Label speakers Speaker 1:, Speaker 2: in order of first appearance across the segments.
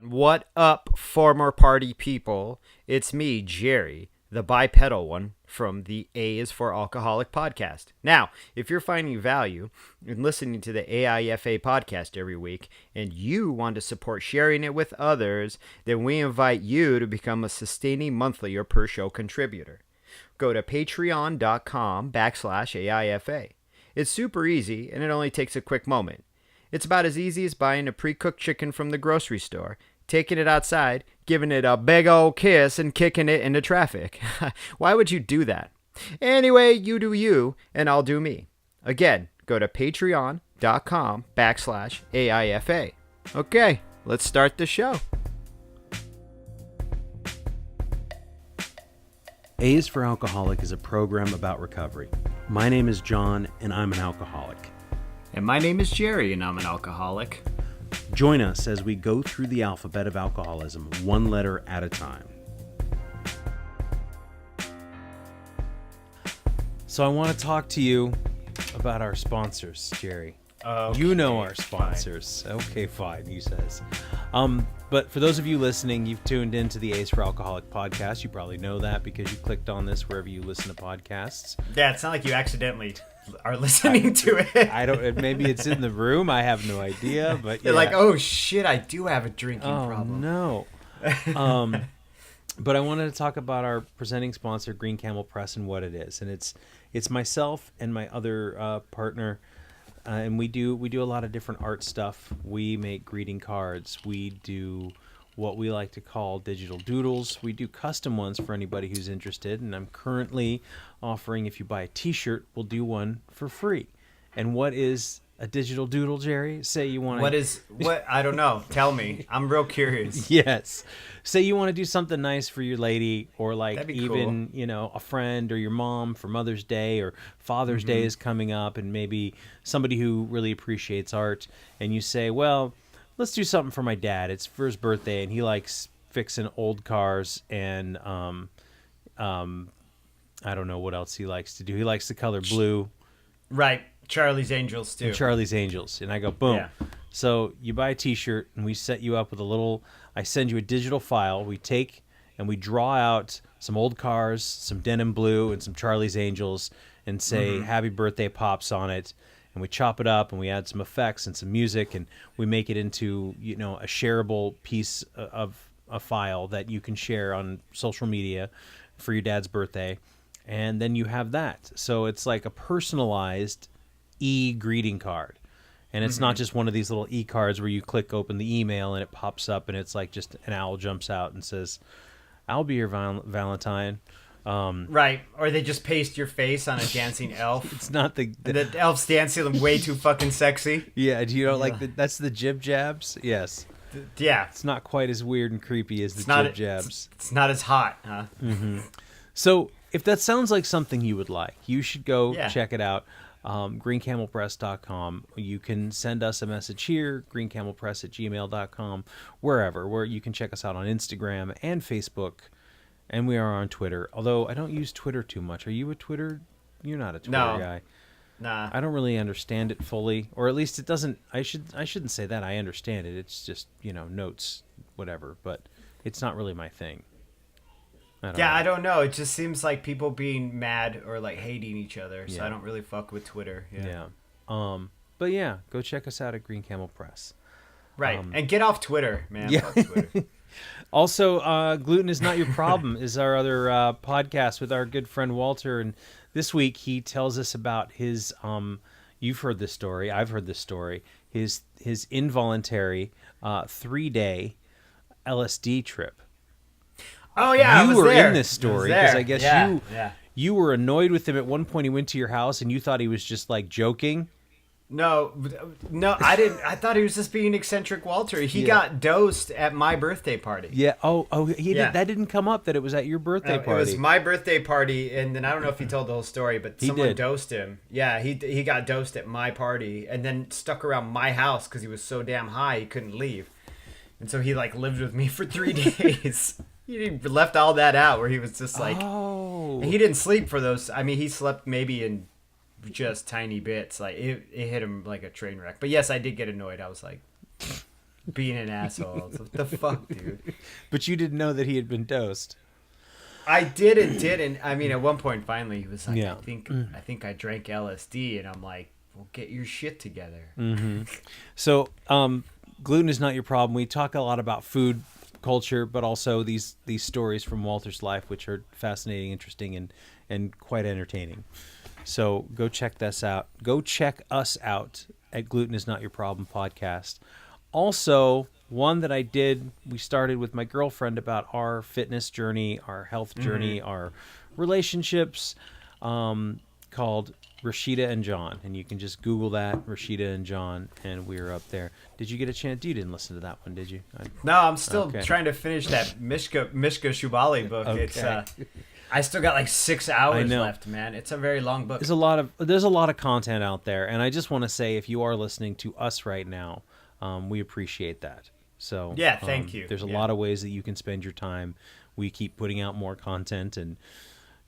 Speaker 1: What up, former party people? It's me, Jerry, the bipedal one from the A is for Alcoholic podcast. Now, if you're finding value in listening to the AIFA podcast every week and you want to support sharing it with others, then we invite you to become a sustaining monthly or per show contributor. Go to patreon.com/AIFA. It's super easy and it only takes a quick moment. It's about as easy as buying a pre-cooked chicken from the grocery store, taking it outside, giving it a big old kiss, and kicking it into traffic. Why would you do that? Anyway, you do you, and I'll do me. Again, go to patreon.com/AIFA. Okay, let's start the show.
Speaker 2: A is for Alcoholic is a program about recovery. My name is John, and I'm an alcoholic.
Speaker 1: And my name is Jerry, and I'm an alcoholic.
Speaker 2: Join us as we go through the alphabet of alcoholism, one letter at a time. So I want to talk to you about our sponsors, Jerry.
Speaker 1: Okay,
Speaker 2: you know our sponsors. Fine. Okay, fine, he says. But for those of you listening, you've tuned into the Ace for Alcoholic podcast. You probably know that because you clicked on this wherever you listen to podcasts.
Speaker 1: Yeah, it's not like you accidentally are listening to it.
Speaker 2: I don't. Maybe it's in the room. I have no idea. But
Speaker 1: you're like, oh shit, I do have a drinking problem.
Speaker 2: No. But I wanted to talk about our presenting sponsor, Green Camel Press, and what it is. And it's myself and my other partner. And we do a lot of different art stuff. We make greeting cards. We do what we like to call digital doodles. We do custom ones for anybody who's interested. And I'm currently offering, if you buy a t-shirt, we'll do one for free. And what is a digital doodle, Jerry? Say you want to...
Speaker 1: What? I don't know. Tell me. I'm real curious.
Speaker 2: Yes. Say you want to do something nice for your lady, or like even,
Speaker 1: cool.
Speaker 2: A friend or your mom for Mother's Day, or Father's Day is coming up, and maybe somebody who really appreciates art, and you say, well, let's do something for my dad. It's for his birthday, and he likes fixing old cars, and I don't know what else he likes to do. He likes the color blue.
Speaker 1: Right. Charlie's Angels, too.
Speaker 2: And Charlie's Angels. And I go, boom.
Speaker 1: Yeah.
Speaker 2: So you buy a t-shirt, and we set you up with I send you a digital file. We take and we draw out some old cars, some denim blue, and some Charlie's Angels, and say, happy birthday, Pops, on it. And we chop it up, and we add some effects and some music, and we make it into, a shareable piece of a file that you can share on social media for your dad's birthday. And then you have that. So it's like a personalized e-greeting card. And it's not just one of these little e-cards where you open the email and it pops up and it's like just an owl jumps out and says, I'll be your Valentine.
Speaker 1: Right. Or they just paste your face on a dancing elf.
Speaker 2: It's not the
Speaker 1: elf's dancing way too fucking sexy.
Speaker 2: Yeah. Do you know, that's the jib jabs? Yes.
Speaker 1: Yeah.
Speaker 2: It's not quite as weird and creepy as the jib jabs.
Speaker 1: It's not as hot, huh?
Speaker 2: Mm-hmm. So if that sounds like something you would like, you should go check it out. greencamelpress.com. You can send us a message here, greencamelpress@gmail.com, where you can check us out on Instagram and Facebook, and we are on Twitter, although I don't use Twitter too much. Are you a Twitter? You're not a Twitter guy.
Speaker 1: Nah.
Speaker 2: I don't really understand it fully, or at least it doesn't. I shouldn't say that. I understand it. It's just, notes, whatever, but it's not really my thing.
Speaker 1: I don't know. It just seems like people being mad or like hating each other. So I don't really fuck with Twitter.
Speaker 2: Yeah. But yeah, go check us out at Green Camel Press.
Speaker 1: Right. And get off Twitter, man.
Speaker 2: Yeah.
Speaker 1: Fuck Twitter.
Speaker 2: Also, Gluten is Not Your Problem is our other podcast with our good friend Walter. And this week he tells us about his, you've heard this story. I've heard this story. His involuntary 3-day LSD trip.
Speaker 1: Oh yeah,
Speaker 2: you were
Speaker 1: there.
Speaker 2: in this story because I guess you were annoyed with him at one point. He went to your house and you thought he was just like joking.
Speaker 1: No, I didn't. I thought he was just being eccentric Walter. He got dosed at my birthday party.
Speaker 2: Yeah. That didn't come up that it was at your birthday party.
Speaker 1: It was my birthday party, and then I don't know if he told the whole story, but someone dosed him. Yeah, he got dosed at my party, and then stuck around my house because he was so damn high he couldn't leave, and so he lived with me for 3 days. He left all that out where he was just like... Oh. He didn't sleep for those... I mean, he slept maybe in just tiny bits. Like, it hit him like a train wreck. But yes, I did get annoyed. I was like... being an asshole. What the fuck, dude?
Speaker 2: But you didn't know that he had been dosed.
Speaker 1: I didn't. I mean, at one point, finally, he was like,
Speaker 2: Yeah.
Speaker 1: I think I drank LSD. And I'm like, well, get your shit together.
Speaker 2: So, gluten is not your problem. We talk a lot about food culture, but also these stories from Walter's life, which are fascinating, interesting, and quite entertaining. So go check this out. Go check us out at Gluten is Not Your Problem podcast. Also, one that we started with my girlfriend about our fitness journey, our health journey, our relationships, called Rashida and John. And you can just Google that, Rashida and John, and we're up there. Did you get a chance? You didn't listen to that one, did you?
Speaker 1: No, I'm still trying to finish that Mishka Shubali book.
Speaker 2: Okay.
Speaker 1: It's I still got like 6 hours left, man. It's a very long book.
Speaker 2: There's a lot of content out there, and I just want to say, if you are listening to us right now, we appreciate that. So
Speaker 1: yeah, thank you.
Speaker 2: There's a lot of ways that you can spend your time. We keep putting out more content, and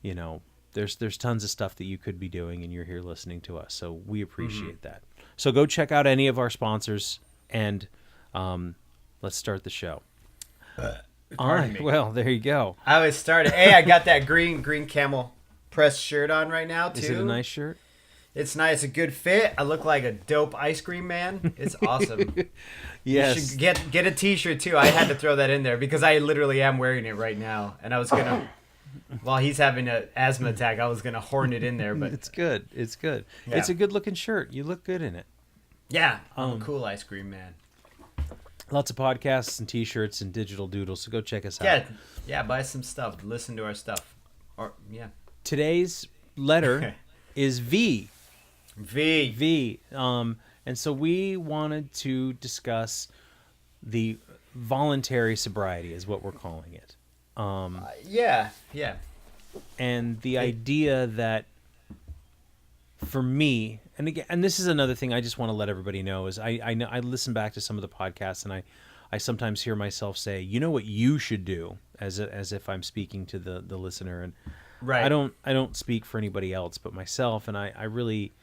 Speaker 2: there's tons of stuff that you could be doing, and you're here listening to us. So we appreciate that. So go check out any of our sponsors, and let's start the show. All right. Well, there you go.
Speaker 1: I was started. Hey, I got that green camel press shirt on right now too.
Speaker 2: Is it a nice shirt?
Speaker 1: It's nice, a good fit. I look like a dope ice cream man. It's awesome.
Speaker 2: Yes.
Speaker 1: You should get a t-shirt too. I had to throw that in there because I literally am wearing it right now, and I was gonna, while he's having an asthma attack, I was gonna horn it in there. But
Speaker 2: it's good. It's good.
Speaker 1: Yeah.
Speaker 2: It's a good looking shirt. You look good in it.
Speaker 1: Yeah, I'm a cool ice cream man.
Speaker 2: Lots of podcasts and t-shirts and digital doodles, so go check us out.
Speaker 1: Yeah, buy some stuff. Listen to our stuff.
Speaker 2: Today's letter is V.
Speaker 1: V.
Speaker 2: And so we wanted to discuss the voluntary sobriety, is what we're calling it.
Speaker 1: Yeah.
Speaker 2: And the idea that, for me, and again, and this is another thing I just want to let everybody know, is I know I listen back to some of the podcasts, and I sometimes hear myself say, you know what you should do, as if I'm speaking to the listener, and
Speaker 1: right.
Speaker 2: I don't speak for anybody else but myself, and I really,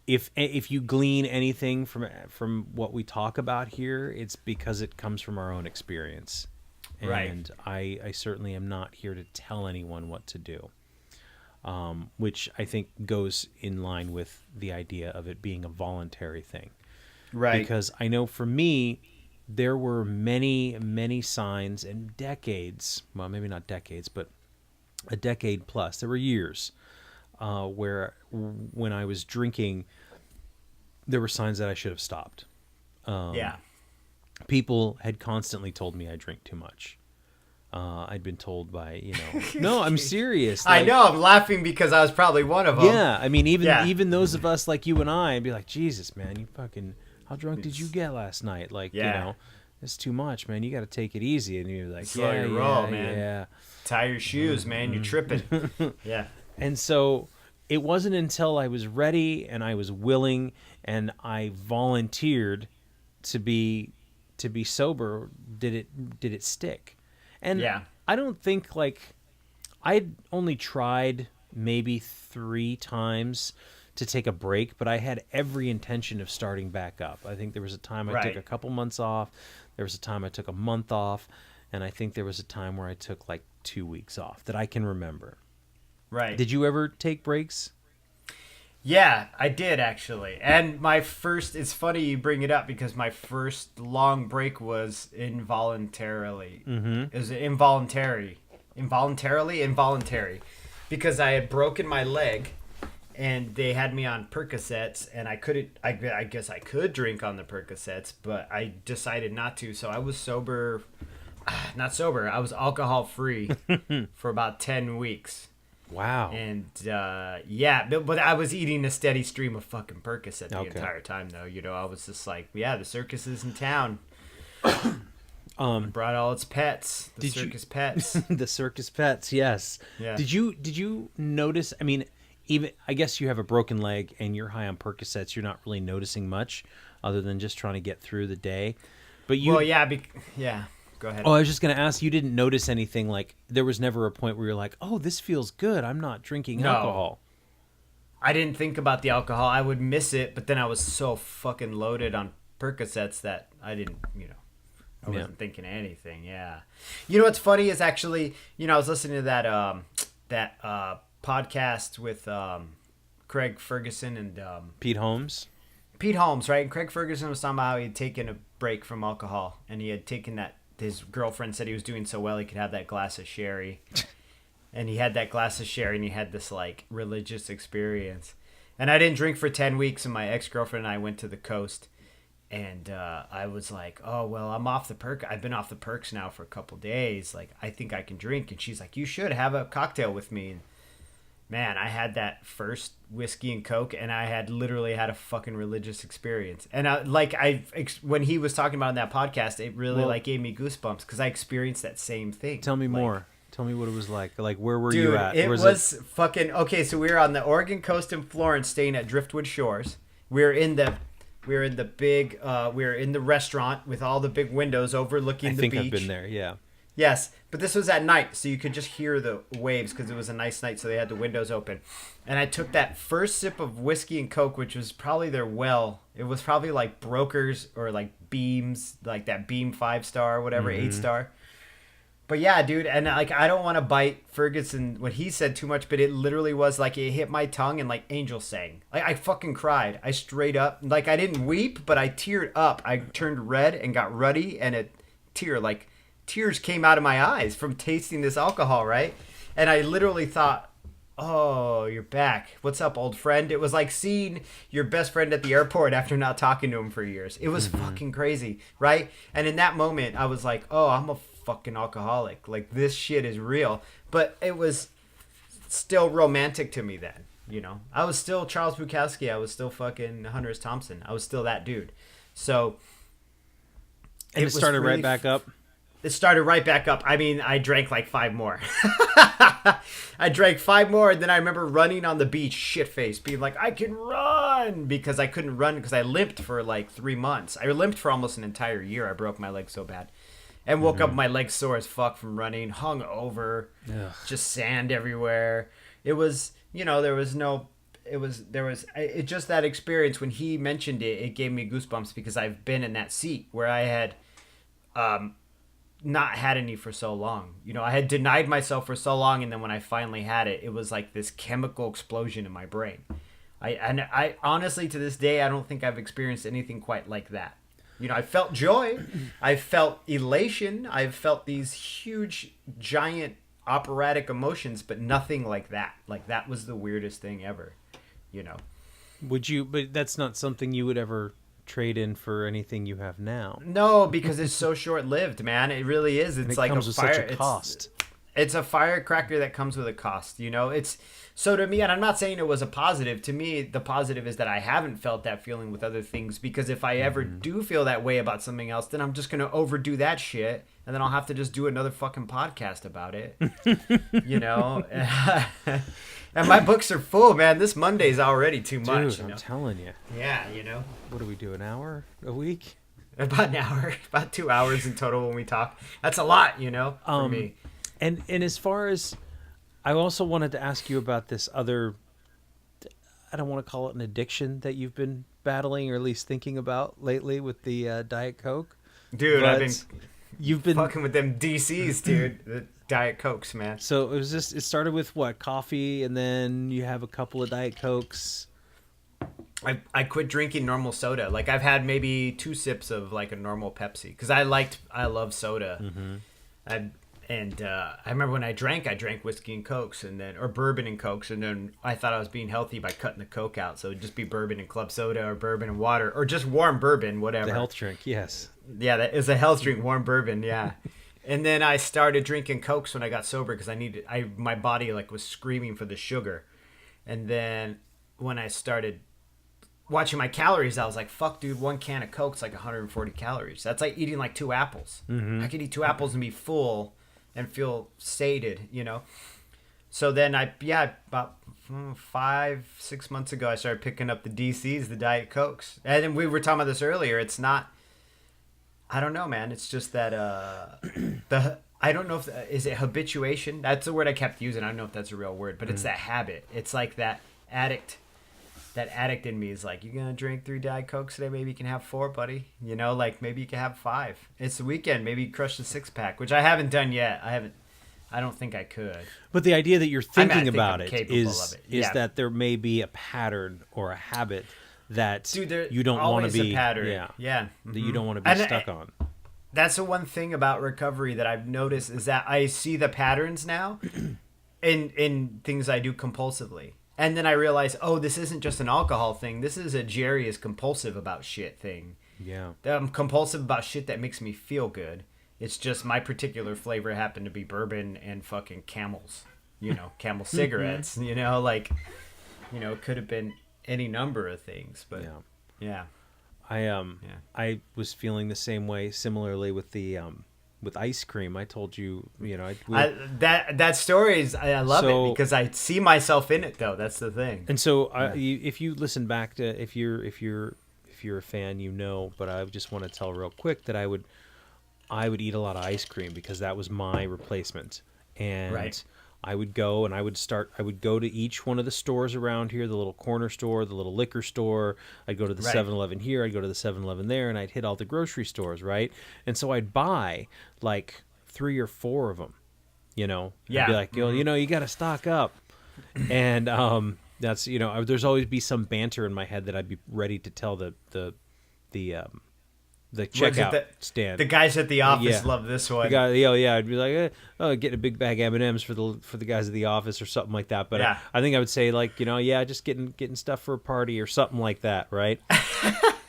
Speaker 2: if you glean anything from what we talk about here, it's because it comes from our own experience, and right. I certainly am not here to tell anyone what to do. Which I think goes in line with the idea of it being a voluntary thing. Right. Because I know for me, there were many, many signs and decades, well, maybe not decades, but a decade plus, there were years where when I was drinking, there were signs that I should have stopped. People had constantly told me I drink too much. I'd been told by, no, I'm serious.
Speaker 1: Like, I know, I'm laughing because I was probably one of them.
Speaker 2: Yeah, I mean, even those of us like you and I, be like, Jesus, man, how drunk did you get last night? Like, it's too much, man. You got to take it easy. And you're like,
Speaker 1: slow your roll, man.
Speaker 2: Yeah.
Speaker 1: Tie your shoes, man. You're tripping. Yeah.
Speaker 2: And so it wasn't until I was ready and I was willing and I volunteered to be sober did it stick. And I don't think, I'd only tried maybe 3 times to take a break, but I had every intention of starting back up. I think there was a time I took a couple months off. There was a time I took a month off. And I think there was a time where I took 2 weeks off that I can remember.
Speaker 1: Right.
Speaker 2: Did you ever take breaks?
Speaker 1: Yeah, I did actually. And it's funny you bring it up because my first long break was involuntarily. Mm-hmm. It was involuntary. Involuntary. Because I had broken my leg and they had me on Percocets and I guess I could drink on the Percocets, but I decided not to. So I was sober, not sober, I was alcohol free for about 10 weeks.
Speaker 2: Wow.
Speaker 1: And but I was eating a steady stream of fucking Percocet the entire time though. I was just like, the circus is in town. Brought all its pets. The circus pets.
Speaker 2: The circus pets, yes. Yeah. Did you notice, I mean, even I guess you have a broken leg and you're high on Percocets, you're not really noticing much other than just trying to get through the day. But you Go ahead. Oh, I was just going to ask, you didn't notice anything, there was never a point where you're like, oh, this feels good, I'm not drinking alcohol.
Speaker 1: I didn't think about the alcohol. I would miss it, but then I was so fucking loaded on Percocets that I didn't, I wasn't thinking of anything. Yeah. You know what's funny is actually, I was listening to that podcast with Craig Ferguson and
Speaker 2: Pete Holmes.
Speaker 1: Pete Holmes, right? And Craig Ferguson was talking about how he had taken a break from alcohol, and he had taken that. His girlfriend said he was doing so well he could have that glass of sherry, and he had that glass of sherry, and he had this like religious experience. And I didn't drink for 10 weeks, and my ex-girlfriend and I went to the coast. And I was like, oh, well, I'm off the perk. I've been off the perks now for a couple days. Like, I think I can drink. And she's like, you should have a cocktail with me. And man, I had that first whiskey and Coke, and I had literally had a fucking religious experience. And when he was talking about it in that podcast, it really gave me goosebumps because I experienced that same thing.
Speaker 2: Tell me more. Tell me what it was like. Like, where were
Speaker 1: dude,
Speaker 2: you at?
Speaker 1: It was fucking okay. So we were on the Oregon coast in Florence, staying at Driftwood Shores. We were in the big. We were in the restaurant with all the big windows overlooking the beach.
Speaker 2: I think I've been there. Yeah.
Speaker 1: Yes, but this was at night, so you could just hear the waves because it was a nice night, so they had the windows open. And I took that first sip of whiskey and Coke, which was probably their well. It was probably like Brokers or like Beams, like that Beam 5-star or whatever, 8-star. But yeah, dude, and like I don't want to bite Ferguson what he said too much, but it literally was like it hit my tongue and like angels sang. Like I fucking cried. I straight up, like I didn't weep, but I teared up. I turned red and got ruddy, and tears came out of my eyes from tasting this alcohol, right? And I literally thought, oh, you're back. What's up, old friend? It was like seeing your best friend at the airport after not talking to him for years. It was fucking crazy, right? And in that moment, I was like, oh, I'm a fucking alcoholic. Like, this shit is real. But it was still romantic to me then, I was still Charles Bukowski. I was still fucking Hunter S. Thompson. I was still that dude. So
Speaker 2: and it started really right back up.
Speaker 1: It started right back up. I mean, I drank like 5 more. I drank 5 more, and then I remember running on the beach, shit-faced, being like, I can run! Because I couldn't run because I limped for like 3 months. I limped for almost an entire year. I broke my leg so bad. And woke up, my legs sore as fuck from running, hung over, just sand everywhere. It was, it just that experience when he mentioned it, it gave me goosebumps because I've been in that seat where I had not had any for so long. I had denied myself for so long, and then when I finally had it, it was like this chemical explosion in my brain. I honestly, to this day, I don't think I've experienced anything quite like that. I felt joy, I felt elation, I've felt these huge, giant, operatic emotions, but nothing like that. Like, that was the weirdest thing ever,
Speaker 2: Would you, but that's not something you would ever trade in for anything you have now.
Speaker 1: No, because it's so short-lived, man. It really is. It's like
Speaker 2: comes
Speaker 1: a
Speaker 2: with
Speaker 1: fire.
Speaker 2: such a cost.
Speaker 1: It's a firecracker that comes with a cost, It's so to me, and I'm not saying it was a positive. To me, the positive is that I haven't felt that feeling with other things, because if I ever do feel that way about something else, then I'm just going to overdo that shit, and then I'll have to just do another fucking podcast about it. And my books are full, man. This Monday's already too much.
Speaker 2: Dude, I'm telling you.
Speaker 1: Yeah,
Speaker 2: What do we do, an hour a week?
Speaker 1: About an hour, about 2 hours in total when we talk. That's a lot, for me.
Speaker 2: And as far as, I also wanted to ask you about this other, I don't want to call it an addiction that you've been battling, or at least thinking about lately with the Diet Coke.
Speaker 1: Dude,
Speaker 2: you've been
Speaker 1: fucking with them DCs, dude. The Diet Cokes, man.
Speaker 2: So it started with what, coffee, and then you have a couple of Diet Cokes.
Speaker 1: I quit drinking normal soda. Like, I've had maybe 2 sips of like a normal Pepsi, because I love soda. I remember when I drank whiskey and Cokes, or bourbon and Cokes, and then I thought I was being healthy by cutting the Coke out. So it'd just be bourbon and club soda, or bourbon and water, or just warm bourbon, whatever.
Speaker 2: The health drink, yes.
Speaker 1: Yeah, that is a health drink, warm bourbon, yeah. And then I started drinking Cokes when I got sober, because my body like was screaming for the sugar. And then when I started watching my calories, I was like, fuck, dude, 1 can of Coke's like 140 calories. That's like eating like 2 apples. I could eat 2 apples and be full and feel sated, So then about 5-6 months ago, I started picking up the DCs, the Diet Cokes. And then we were talking about this earlier. It's not, I don't know, man. It's just that I don't know if, is it habituation? That's the word I kept using. I don't know if that's a real word, but it's that habit. It's like that addict that addict in me is like, you gonna drink 3 Diet Cokes today? Maybe you can have 4, buddy. You know, like maybe you can have 5. It's the weekend. Maybe you crush the 6-pack, which I haven't done yet. I don't think I could.
Speaker 2: But the idea that you're thinking about
Speaker 1: I'm
Speaker 2: it
Speaker 1: capable
Speaker 2: is
Speaker 1: of it. Yeah.
Speaker 2: that there may be a pattern or a habit that
Speaker 1: Dude,
Speaker 2: you don't want to be
Speaker 1: a pattern.
Speaker 2: Yeah.
Speaker 1: Yeah.
Speaker 2: That you don't want to be stuck on.
Speaker 1: That's the one thing about recovery that I've noticed is that I see the patterns now in things I do compulsively. And then I realize, oh, this isn't just an alcohol thing. This is a Jerry is compulsive about shit thing.
Speaker 2: Yeah.
Speaker 1: I'm compulsive about shit that makes me feel good. It's just my particular flavor happened to be bourbon and fucking Camels. You know, Camel cigarettes. You know, like, you know, it could have been any number of things. But yeah.
Speaker 2: I was feeling the same way similarly with the with ice cream. I told you, you know,
Speaker 1: that story is I love it because I see myself in it though. That's the thing.
Speaker 2: And so if you listen back to if you're a fan, you know, but I just want to tell real quick that I would eat a lot of ice cream because that was my replacement. And I would go and I would go to each one of the stores around here, the little corner store, the little liquor store. I'd go to the 7-Eleven here, I'd go to the 7-Eleven there, and I'd hit all the grocery stores, right? And so I'd buy like 3 or 4 of them, you know?
Speaker 1: Yeah.
Speaker 2: I'd be like, you know, you got to stock up. And that's, you know, there's always be some banter in my head that I'd be ready to tell the checkout stand.
Speaker 1: The guys at the office love this one.
Speaker 2: I'd be like, getting a big bag of M&Ms for the guys at the office or something like that. But I think I would say like, you know, just getting stuff for a party or something like that, right?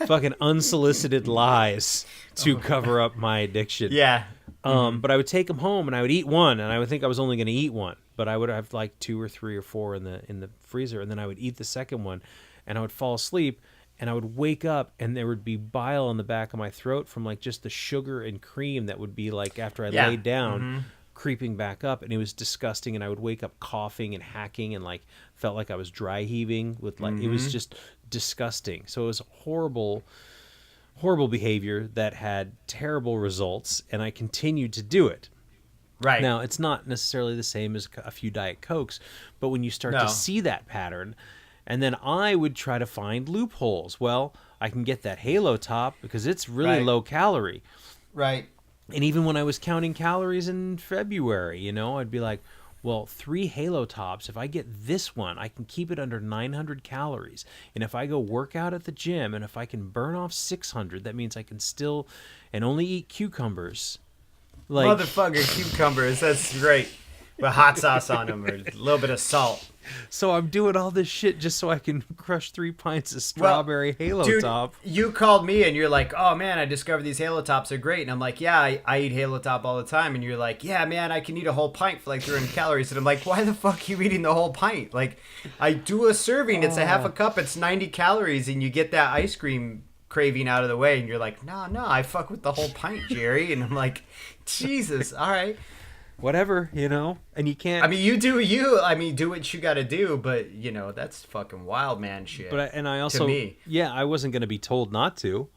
Speaker 2: Fucking unsolicited lies to cover up my addiction.
Speaker 1: Yeah.
Speaker 2: But I would take them home and I would eat one, and I would think I was only going to eat one, but I would have like 2 or 3 or 4 in the freezer, and then I would eat the second one, and I would fall asleep. And I would wake up and there would be bile on the back of my throat from like just the sugar and cream that would be like after I laid down creeping back up, and it was disgusting. And I would wake up coughing and hacking and like felt like I was dry heaving with like it was just disgusting. So it was horrible behavior that had terrible results, and I continued to do it.
Speaker 1: Right.
Speaker 2: Now, it's not necessarily the same as a few Diet Cokes, but when you start to see that pattern. And then I would try to find loopholes. Well, I can get that Halo Top because it's really low calorie.
Speaker 1: Right.
Speaker 2: And even when I was counting calories in February, you know, I'd be like, well, 3 Halo Tops, if I get this one, I can keep it under 900 calories. And if I go work out at the gym and if I can burn off 600, that means I can still and only eat cucumbers.
Speaker 1: Like motherfucker cucumbers, that's great. With hot sauce on them or a little bit of salt.
Speaker 2: So I'm doing all this shit just so I can crush 3 pints of strawberry Halo Top.
Speaker 1: You called me and you're like, oh man, I discovered these Halo Tops are great. And I'm like, yeah, I eat Halo Top all the time. And you're like, yeah, man, I can eat a whole pint for like 300 calories. And I'm like, why the fuck are you eating the whole pint? Like, I do a serving. It's a half a cup. It's 90 calories. And you get that ice cream craving out of the way. And you're like, no, I fuck with the whole pint, Jerry. And I'm like, Jesus, all right.
Speaker 2: Whatever, you know, and you can't.
Speaker 1: I mean, you do you. I mean, do what you got to do, but you know that's fucking wild man shit.
Speaker 2: But I also,
Speaker 1: to me.
Speaker 2: I wasn't going to be told not to,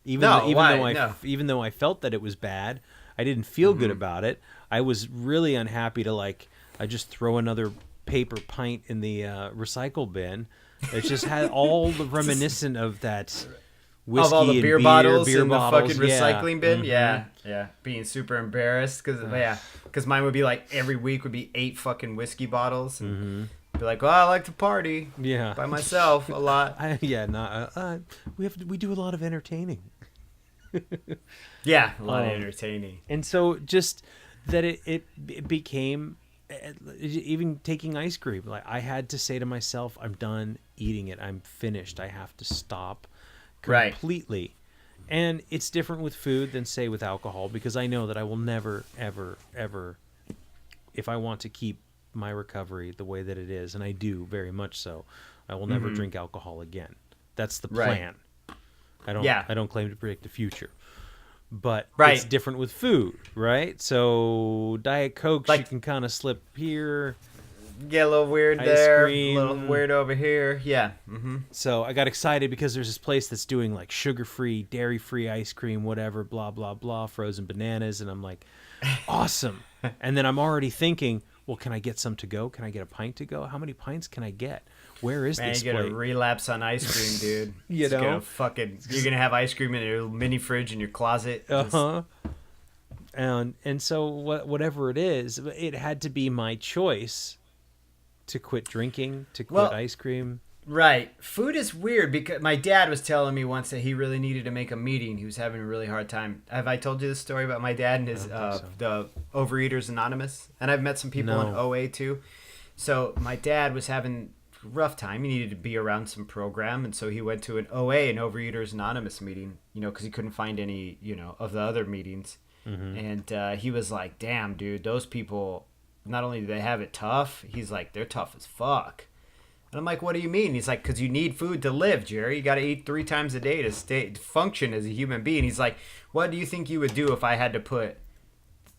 Speaker 2: even though I felt that it was bad. I didn't feel good about it. I was really unhappy to I just throw another paper pint in the recycle bin. It just had all the reminiscent of that. Whiskey
Speaker 1: of all the beer bottles in the fucking
Speaker 2: yeah.
Speaker 1: recycling bin. Yeah. Being super embarrassed because mine would be like every week would be 8 fucking whiskey bottles and be like, well, I like to party by myself a lot.
Speaker 2: We do a lot of entertaining.
Speaker 1: A lot of entertaining.
Speaker 2: And so just that it became, even taking ice cream, like I had to say to myself, I'm done eating it. I'm finished. I have to stop. Completely. And it's different with food than say with alcohol, because I know that I will never ever if I want to keep my recovery the way that it is, and I do very much so, I will never drink alcohol again. That's the plan. I don't claim to predict the future. But it's different with food, right? So Diet Cokes, you can kind of slip here,
Speaker 1: get a little weird there, a little weird over here. Yeah.
Speaker 2: So I got excited because there's this place that's doing like sugar-free, dairy-free ice cream, whatever, blah, blah, blah, frozen bananas. And I'm like, awesome. And then I'm already thinking, Well, can I get some to go? Can I get a pint to go? How many pints can I get? Where is this
Speaker 1: you're
Speaker 2: plate?
Speaker 1: gonna relapse on ice cream, dude.
Speaker 2: You know,
Speaker 1: You're gonna have ice cream in your mini fridge in your closet.
Speaker 2: And so whatever it is, it had to be my choice to quit drinking, to quit ice cream.
Speaker 1: Right. Food is weird because my dad was telling me once that he really needed to make a meeting. He was having a really hard time. Have I told you this story about my dad and his the Overeaters Anonymous? And I've met some people in OA too. So my dad was having a rough time. He needed to be around some program, and so he went to an OA, an Overeaters Anonymous meeting, because he couldn't find any, of the other meetings. Mm-hmm. And he was like, damn, dude, those people, not only do they have it tough, he's like, they're tough as fuck. And I'm like, what do you mean? He's like, because you need food to live, Jerry. You got to eat 3 times a day to function as a human being. He's like, what do you think you would do if I had to put,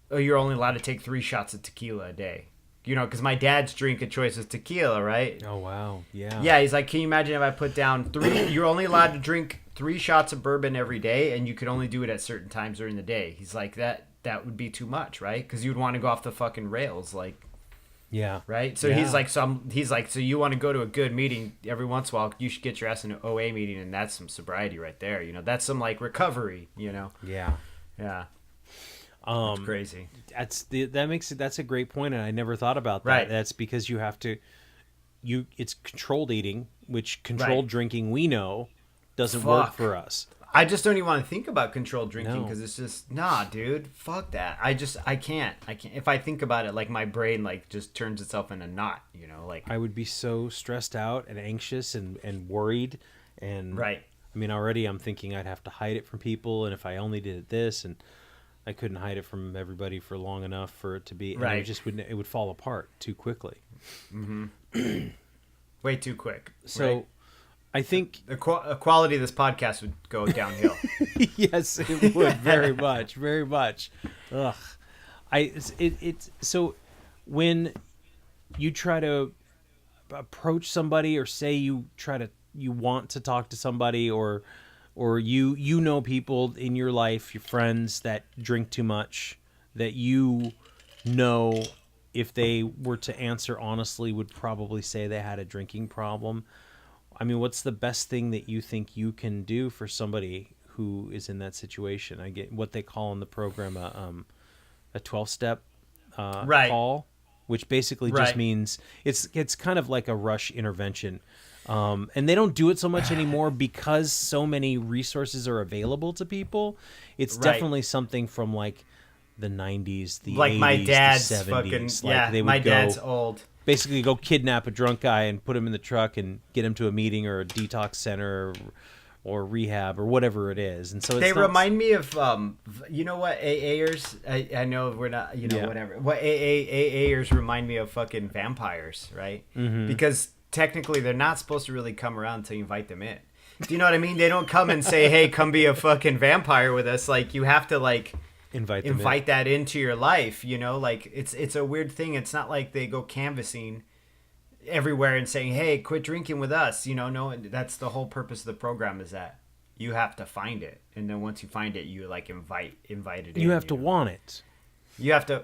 Speaker 1: you're only allowed to take 3 shots of tequila a day? Because my dad's drink of choice is tequila, right?
Speaker 2: Oh, wow. Yeah.
Speaker 1: Yeah, he's like, can you imagine if I put down 3, you're only allowed to drink 3 shots of bourbon every day, and you could only do it at certain times during the day. He's like, that would be too much, right? Because you'd want to go off the fucking rails, like.
Speaker 2: Yeah.
Speaker 1: Right. So he's like, so you want to go to a good meeting every once in a while? You should get your ass in an OA meeting, and that's some sobriety right there. That's some like recovery.
Speaker 2: Yeah.
Speaker 1: Yeah. That's crazy.
Speaker 2: That's a great point, and I never thought about that.
Speaker 1: Right.
Speaker 2: That's because you have to. It's controlled eating, which controlled drinking we know doesn't work for us.
Speaker 1: I just don't even want to think about controlled drinking because it's just, nah, dude, fuck that. I can't. If I think about it, like my brain like just turns itself in a knot, like.
Speaker 2: I would be so stressed out and anxious and worried. And
Speaker 1: right.
Speaker 2: I mean, already I'm thinking I'd have to hide it from people. And if I only did this, and I couldn't hide it from everybody for long enough for it to be,
Speaker 1: right.
Speaker 2: It would fall apart too quickly.
Speaker 1: Mm-hmm. Way too quick.
Speaker 2: So.
Speaker 1: Right?
Speaker 2: I think
Speaker 1: the quality of this podcast would go downhill.
Speaker 2: Yes, it would very much, very much. Ugh, so when you try to approach somebody or say you want to talk to somebody or you know people in your life, your friends that drink too much, that if they were to answer honestly would probably say they had a drinking problem. I mean, what's the best thing that you think you can do for somebody who is in that situation? I get what they call in the program a 12-step call, which basically just means it's kind of like a rush intervention. And they don't do it so much anymore because so many resources are available to people. It's definitely something from like the 90s, the
Speaker 1: like
Speaker 2: 80s,
Speaker 1: my dad's
Speaker 2: the 70s.
Speaker 1: fucking,
Speaker 2: like they would
Speaker 1: my dad's old.
Speaker 2: Basically go kidnap a drunk guy and put him in the truck and get him to a meeting or a detox center or rehab or whatever it is. And so
Speaker 1: remind me of what AAers, I know we're not, whatever. What AAers remind me of fucking vampires, right? Mm-hmm. Because technically they're not supposed to really come around until you invite them in. Do you know what I mean? They don't come and say, "Hey, come be a fucking vampire with us." Like you have to like invite that into your life, like it's a weird thing. It's not like they go canvassing everywhere and saying, hey, quit drinking with us, no, that's the whole purpose of the program, is that you have to find it, and then once you find it, you like invite it in.
Speaker 2: You have to want it.
Speaker 1: You have to,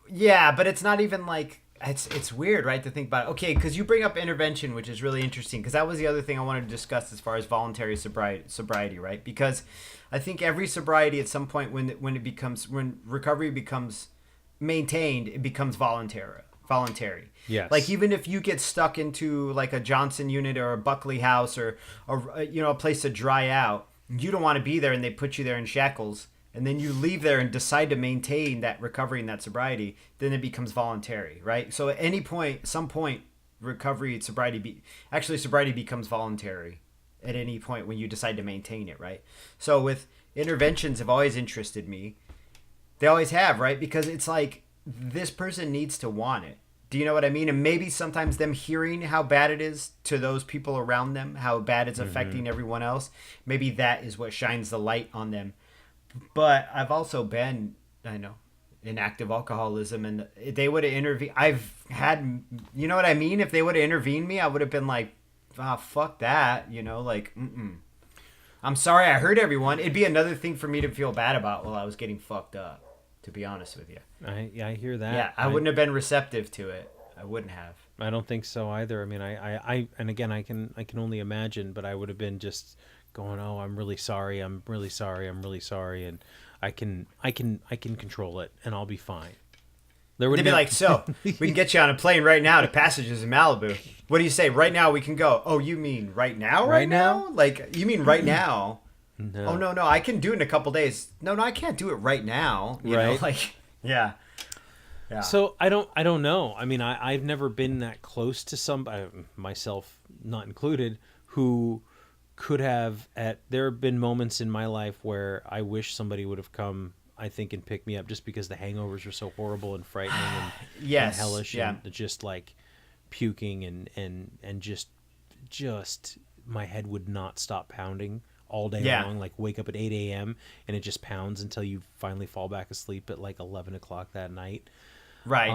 Speaker 1: but it's not even like, it's weird, right, to think about it. Okay, because you bring up intervention, which is really interesting, because that was the other thing I wanted to discuss as far as voluntary sobriety, right? Because I think every sobriety at some point when recovery becomes maintained, it becomes voluntary.
Speaker 2: Yes.
Speaker 1: Like even if you get stuck into like a Johnson unit or a Buckley house or a place to dry out, you don't want to be there, and they put you there in shackles, and then you leave there and decide to maintain that recovery and that sobriety, then it becomes voluntary, right? So at some point, sobriety becomes voluntary at any point when you decide to maintain it, right? So with interventions have always interested me. They always have, right? Because it's like this person needs to want it. Do you know what I mean? And maybe sometimes them hearing how bad it is to those people around them, how bad it's affecting everyone else, maybe that is what shines the light on them. But I've also been, in active alcoholism, and they would have intervened. I've had, you know what I mean? If they would have intervened me, I would have been like, fuck that, I'm sorry I hurt everyone. It'd be another thing for me to feel bad about while I was getting fucked up. to be honest with you.
Speaker 2: I hear that.
Speaker 1: Yeah, I wouldn't have been receptive to it. I wouldn't have.
Speaker 2: I don't think so either. I mean, I and again, I can only imagine, but I would have been just going, "Oh, I'm really sorry. I'm really sorry. I'm really sorry," and I can control it, and I'll be fine.
Speaker 1: They'd be like, "So we can get you on a plane right now to Passages in Malibu. What do you say? Right now we can go." Oh, you mean right now? Right now? Like you mean right now?
Speaker 2: No.
Speaker 1: Oh no, I can do it in a couple days. No, I can't do it right now. You know, like yeah. Yeah.
Speaker 2: So I don't know. I mean, I've never been that close to somebody, myself not included, who could have. There have been moments in my life where I wish somebody would have come, I think, and picked me up, just because the hangovers are so horrible and frightening and,
Speaker 1: yes,
Speaker 2: and hellish,
Speaker 1: yeah.
Speaker 2: and just like puking and just my head would not stop pounding all day long. Like wake up at 8 a.m. and it just pounds until you finally fall back asleep at like 11 o'clock that night.
Speaker 1: Right.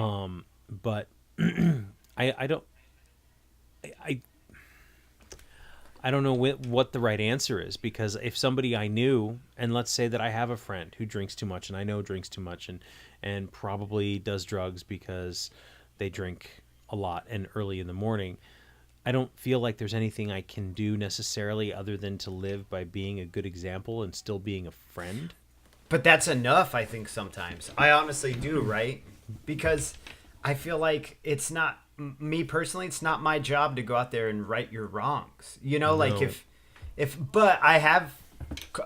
Speaker 2: But I don't know what the right answer is, because if somebody I knew, and let's say that I have a friend who drinks too much, and I know drinks too much, and probably does drugs because they drink a lot and early in the morning, I don't feel like there's anything I can do necessarily other than to live by being a good example and still being a friend.
Speaker 1: But that's enough, I think, sometimes. I honestly do, right? Because I feel like it's not, me personally, it's not my job to go out there and right your wrongs. You know, like but I have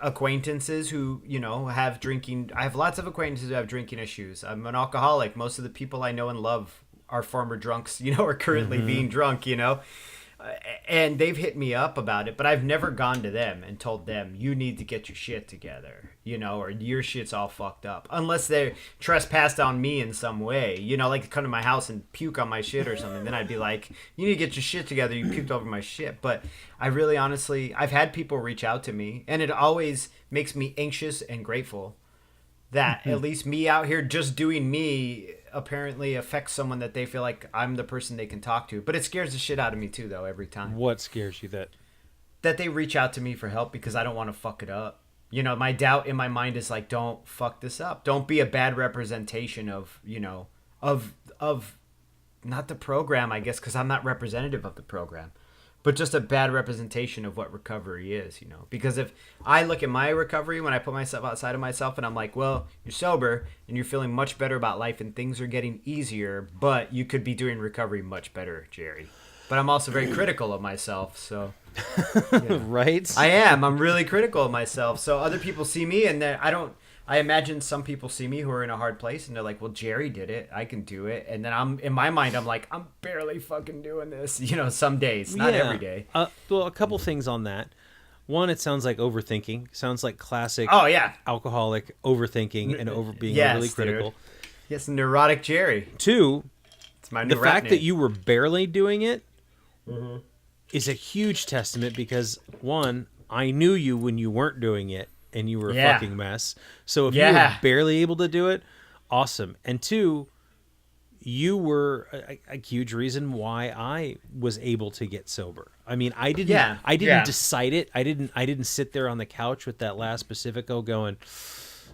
Speaker 1: acquaintances who, you know, have drinking. I have lots of acquaintances who have drinking issues. I'm an alcoholic. Most of the people I know and love are former drunks, you know, or currently being drunk, you know. And they've hit me up about it, but I've never gone to them and told them, you need to get your shit together, you know, or your shit's all fucked up. Unless they're trespassed on me in some way, you know, like come to my house and puke on my shit or something. Then I'd be like, you need to get your shit together. You puked over my shit. But I really honestly, I've had people reach out to me, and it always makes me anxious and grateful that at least me out here just doing me apparently affects someone that they feel like I'm the person they can talk to. But it scares the shit out of me too, though, every time.
Speaker 2: What scares you?
Speaker 1: That they reach out to me for help because I don't want to fuck it up. You know, my doubt in my mind is like, don't fuck this up. Don't be a bad representation of, you know, of not the program, I guess, because I'm not representative of the program, but just a bad representation of what recovery is, you know. Because if I look at my recovery when I put myself outside of myself and I'm like, well, you're sober and you're feeling much better about life and things are getting easier, but you could be doing recovery much better, Jerry. But I'm also very critical of myself, so... Yeah.
Speaker 2: Right?
Speaker 1: I am. I'm really critical of myself. So other people see me and I imagine some people see me who are in a hard place and they're like, well, Jerry did it. I can do it. And then in my mind, I'm like, I'm barely fucking doing this. You know, some days, not every day.
Speaker 2: Well, a couple things on that. One, it sounds like overthinking. Sounds like classic alcoholic overthinking and being overly critical.
Speaker 1: Dude. Yes, neurotic Jerry.
Speaker 2: Two,
Speaker 1: it's my
Speaker 2: the
Speaker 1: new
Speaker 2: fact
Speaker 1: rap
Speaker 2: that
Speaker 1: name.
Speaker 2: you were barely doing it is a huge testament, because one, I knew you when you weren't doing it and you were a fucking mess. So if you were barely able to do it, awesome. And two, you were a huge reason why I was able to get sober. I mean, I didn't decide it. I didn't sit there on the couch with that last Pacifico going,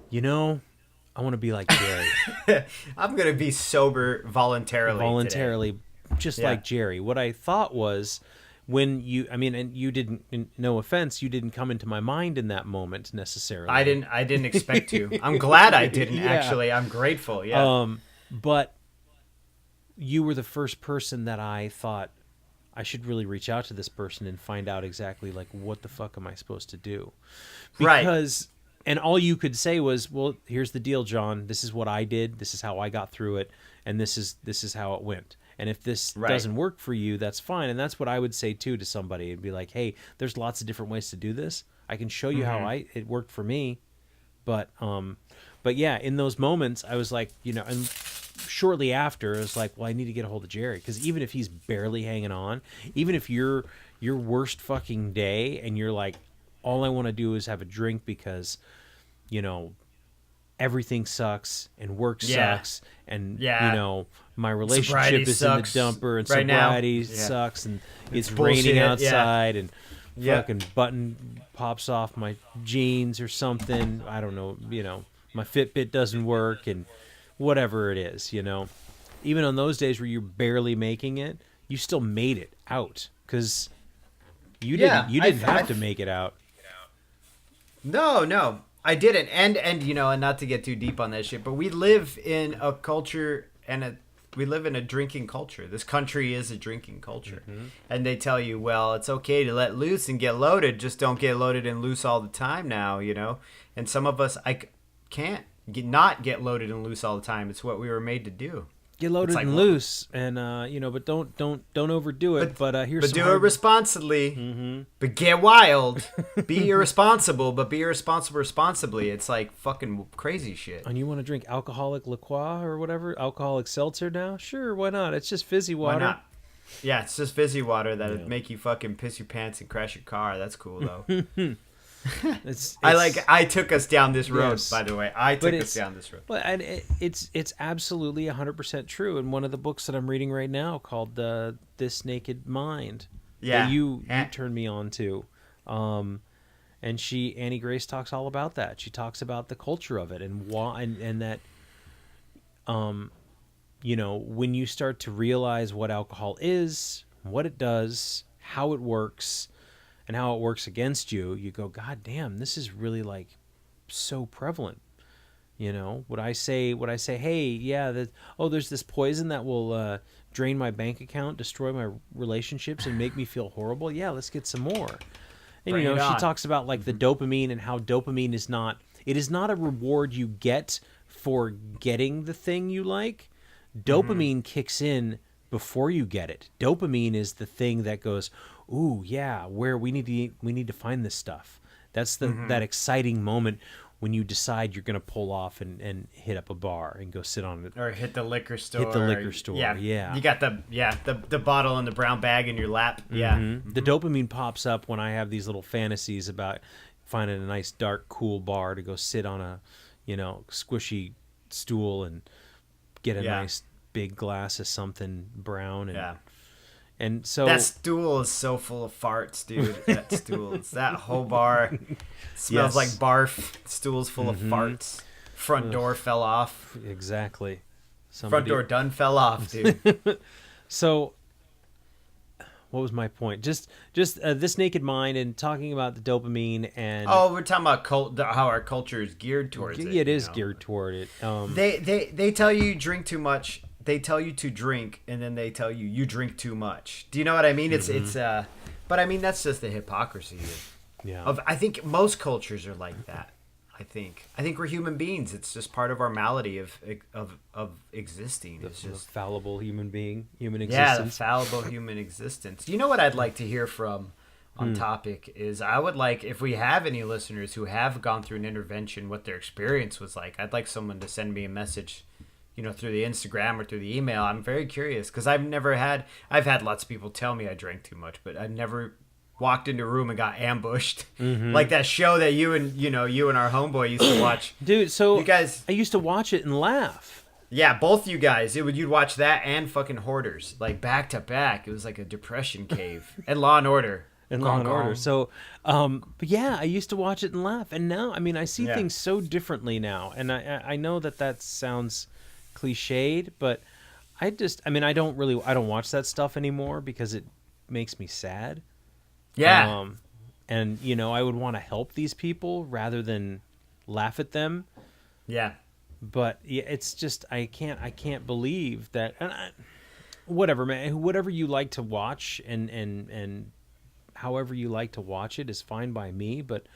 Speaker 2: you know, I want to be like Jerry.
Speaker 1: I'm going to be sober voluntarily today.
Speaker 2: Just like Jerry. What I thought was, when and you didn't, no offense, you didn't come into my mind in that moment necessarily.
Speaker 1: I didn't expect to. I'm glad I didn't, actually. I'm grateful,
Speaker 2: but you were the first person that I thought, I should really reach out to this person and find out exactly, like, what the fuck am I supposed to do? Because, and all you could say was, well, here's the deal, John. This is what I did. This is how I got through it. And this is how it went. And if this doesn't work for you, that's fine. And that's what I would say too to somebody, and be like, hey, there's lots of different ways to do this. I can show you how it worked for me. But yeah, in those moments, I was like, you know, and shortly after, I was like, well, I need to get a hold of Jerry, because even if he's barely hanging on, even if you're your worst fucking day and you're like, all I want to do is have a drink because, you know, everything sucks and work sucks and you know, my relationship is in the dumper and sobriety sucks and it's raining outside and fucking button pops off my jeans or something. I don't know, you know, my Fitbit doesn't work, and whatever it is, you know. Even on those days where you're barely making it, you still made it out because you didn't have to make it out.
Speaker 1: No, I didn't. And you know, and not to get too deep on that shit, but we live in a culture we live in a drinking culture. This country is a drinking culture. Mm-hmm. And they tell you, well, it's okay to let loose and get loaded, just don't get loaded and loose all the time now, you know. And some of us can't not get loaded and loose all the time. It's what we were made to do.
Speaker 2: Get loaded and loose, and you know, but don't overdo it. But here's
Speaker 1: do it responsibly. Mm-hmm. But get wild. Be irresponsible, but be irresponsible responsibly. It's like fucking crazy shit.
Speaker 2: And you want to drink alcoholic liqueur or whatever, alcoholic seltzer now? Sure, why not? It's just fizzy water.
Speaker 1: Why not? Yeah, it's just fizzy water that'd make you fucking piss your pants and crash your car. That's cool though. I took us down this road, yes. By the way. I took us down this road.
Speaker 2: Well, and it's absolutely 100% true. In one of the books that I'm reading right now called This Naked Mind, that you turned me on to, and Annie Grace talks all about that. She talks about the culture of it and why, and that, you know, when you start to realize what alcohol is, what it does, how it works, and how it works against you, you go, God damn, this is really like so prevalent. You know, would I say, hey, yeah, there's this poison that will drain my bank account, destroy my relationships, and make me feel horrible. Yeah, let's get some more. And Bring you know, she talks about like the dopamine and how dopamine is not a reward you get for getting the thing you like. Dopamine kicks in before you get it. Dopamine is the thing that goes, ooh, yeah, where we need to find this stuff. That's that exciting moment when you decide you're going to pull off and hit up a bar and go sit on it.
Speaker 1: Or hit the liquor store. Yeah. You got the bottle in the brown bag in your lap. Yeah.
Speaker 2: Mm-hmm. The dopamine pops up when I have these little fantasies about finding a nice, dark, cool bar to go sit on a, you know, squishy stool and get a nice big glass of something brown. And so
Speaker 1: that stool is so full of farts, dude. That whole bar smells like barf. Stool's full of farts. Front door fell off.
Speaker 2: Exactly.
Speaker 1: Front door done fell off, dude.
Speaker 2: So, what was my point? Just This Naked Mind and talking about the dopamine and
Speaker 1: we're talking about how our culture is geared towards it.
Speaker 2: Yeah, it is geared toward it.
Speaker 1: They tell you drink too much. They tell you to drink, and then they tell you drink too much. Do you know what I mean? It's but I mean that's just the hypocrisy of I think most cultures are like that. I think we're human beings. It's just part of our malady of existing. It's just
Speaker 2: fallible human being, human
Speaker 1: existence.
Speaker 2: Yeah,
Speaker 1: the fallible human existence. You know what I'd like to hear from on topic is I would like if we have any listeners who have gone through an intervention, what their experience was like. I'd like someone to send me a message. You know, through the Instagram or through the email. I'm very curious because I've had lots of people tell me I drank too much, but I never walked into a room and got ambushed. Like that show that you and our homeboy used to watch.
Speaker 2: Dude, so
Speaker 1: you guys,
Speaker 2: I used to watch it and laugh.
Speaker 1: Yeah, both you guys. You'd watch that and fucking Hoarders, like back to back. It was like a depression cave. And Law and Order.
Speaker 2: So, but yeah, I used to watch it and laugh. And now, I mean, I see things so differently now. And I know that sounds cliched, but I don't watch that stuff anymore because it makes me sad.
Speaker 1: Yeah.
Speaker 2: And you know, I would want to help these people rather than laugh at them.
Speaker 1: Yeah.
Speaker 2: But yeah, it's just I can't believe that. And whatever, man. Whatever you like to watch and however you like to watch it is fine by me. But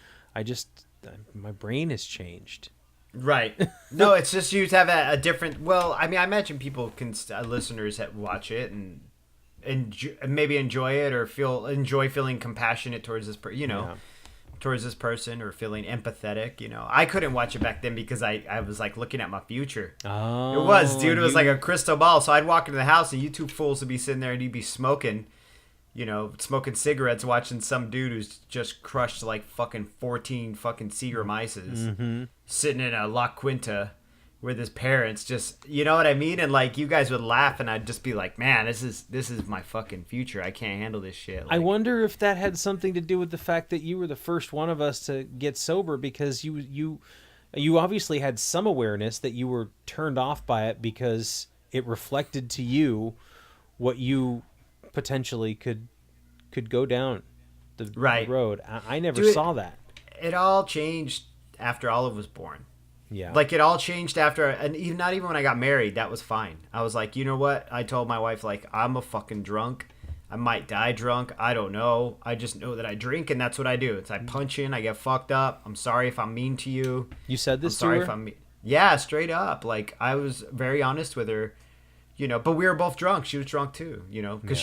Speaker 2: my brain has changed.
Speaker 1: Right. No, it's just you have a different. Well, I mean, I imagine people listeners that watch it and maybe enjoy it or enjoy feeling compassionate towards this, towards this person or feeling empathetic. You know, I couldn't watch it back then because I was like looking at my future.
Speaker 2: Oh,
Speaker 1: it was, dude. It was like a crystal ball. So I'd walk into the house and you two fools would be sitting there and you'd be smoking. You know, smoking cigarettes, watching some dude who's just crushed like fucking 14 fucking Seagram ices, sitting in a La Quinta with his parents. Just, you know what I mean? And like, you guys would laugh, and I'd just be like, "Man, this is my fucking future. I can't handle this shit." Like,
Speaker 2: I wonder if that had something to do with the fact that you were the first one of us to get sober because you You obviously had some awareness that you were turned off by it because it reflected to you what you potentially could go down the
Speaker 1: Right.
Speaker 2: road. I never
Speaker 1: Dude,
Speaker 2: saw that.
Speaker 1: it all changed after Olive was born.
Speaker 2: Yeah.
Speaker 1: Like it all changed after, and even not even when I got married, that was fine. I was like, you know what? I told my wife, like, I'm a fucking drunk. I might die drunk. I don't know. I just know that I drink, and that's what I do. It's I punch in. I get fucked up. I'm sorry if I'm mean to you.
Speaker 2: You said
Speaker 1: I'm
Speaker 2: this to
Speaker 1: sorry
Speaker 2: her?
Speaker 1: if I'm mean. Yeah, straight up. Like I was very honest with her. But we were both drunk. She was drunk too, because
Speaker 2: Yeah.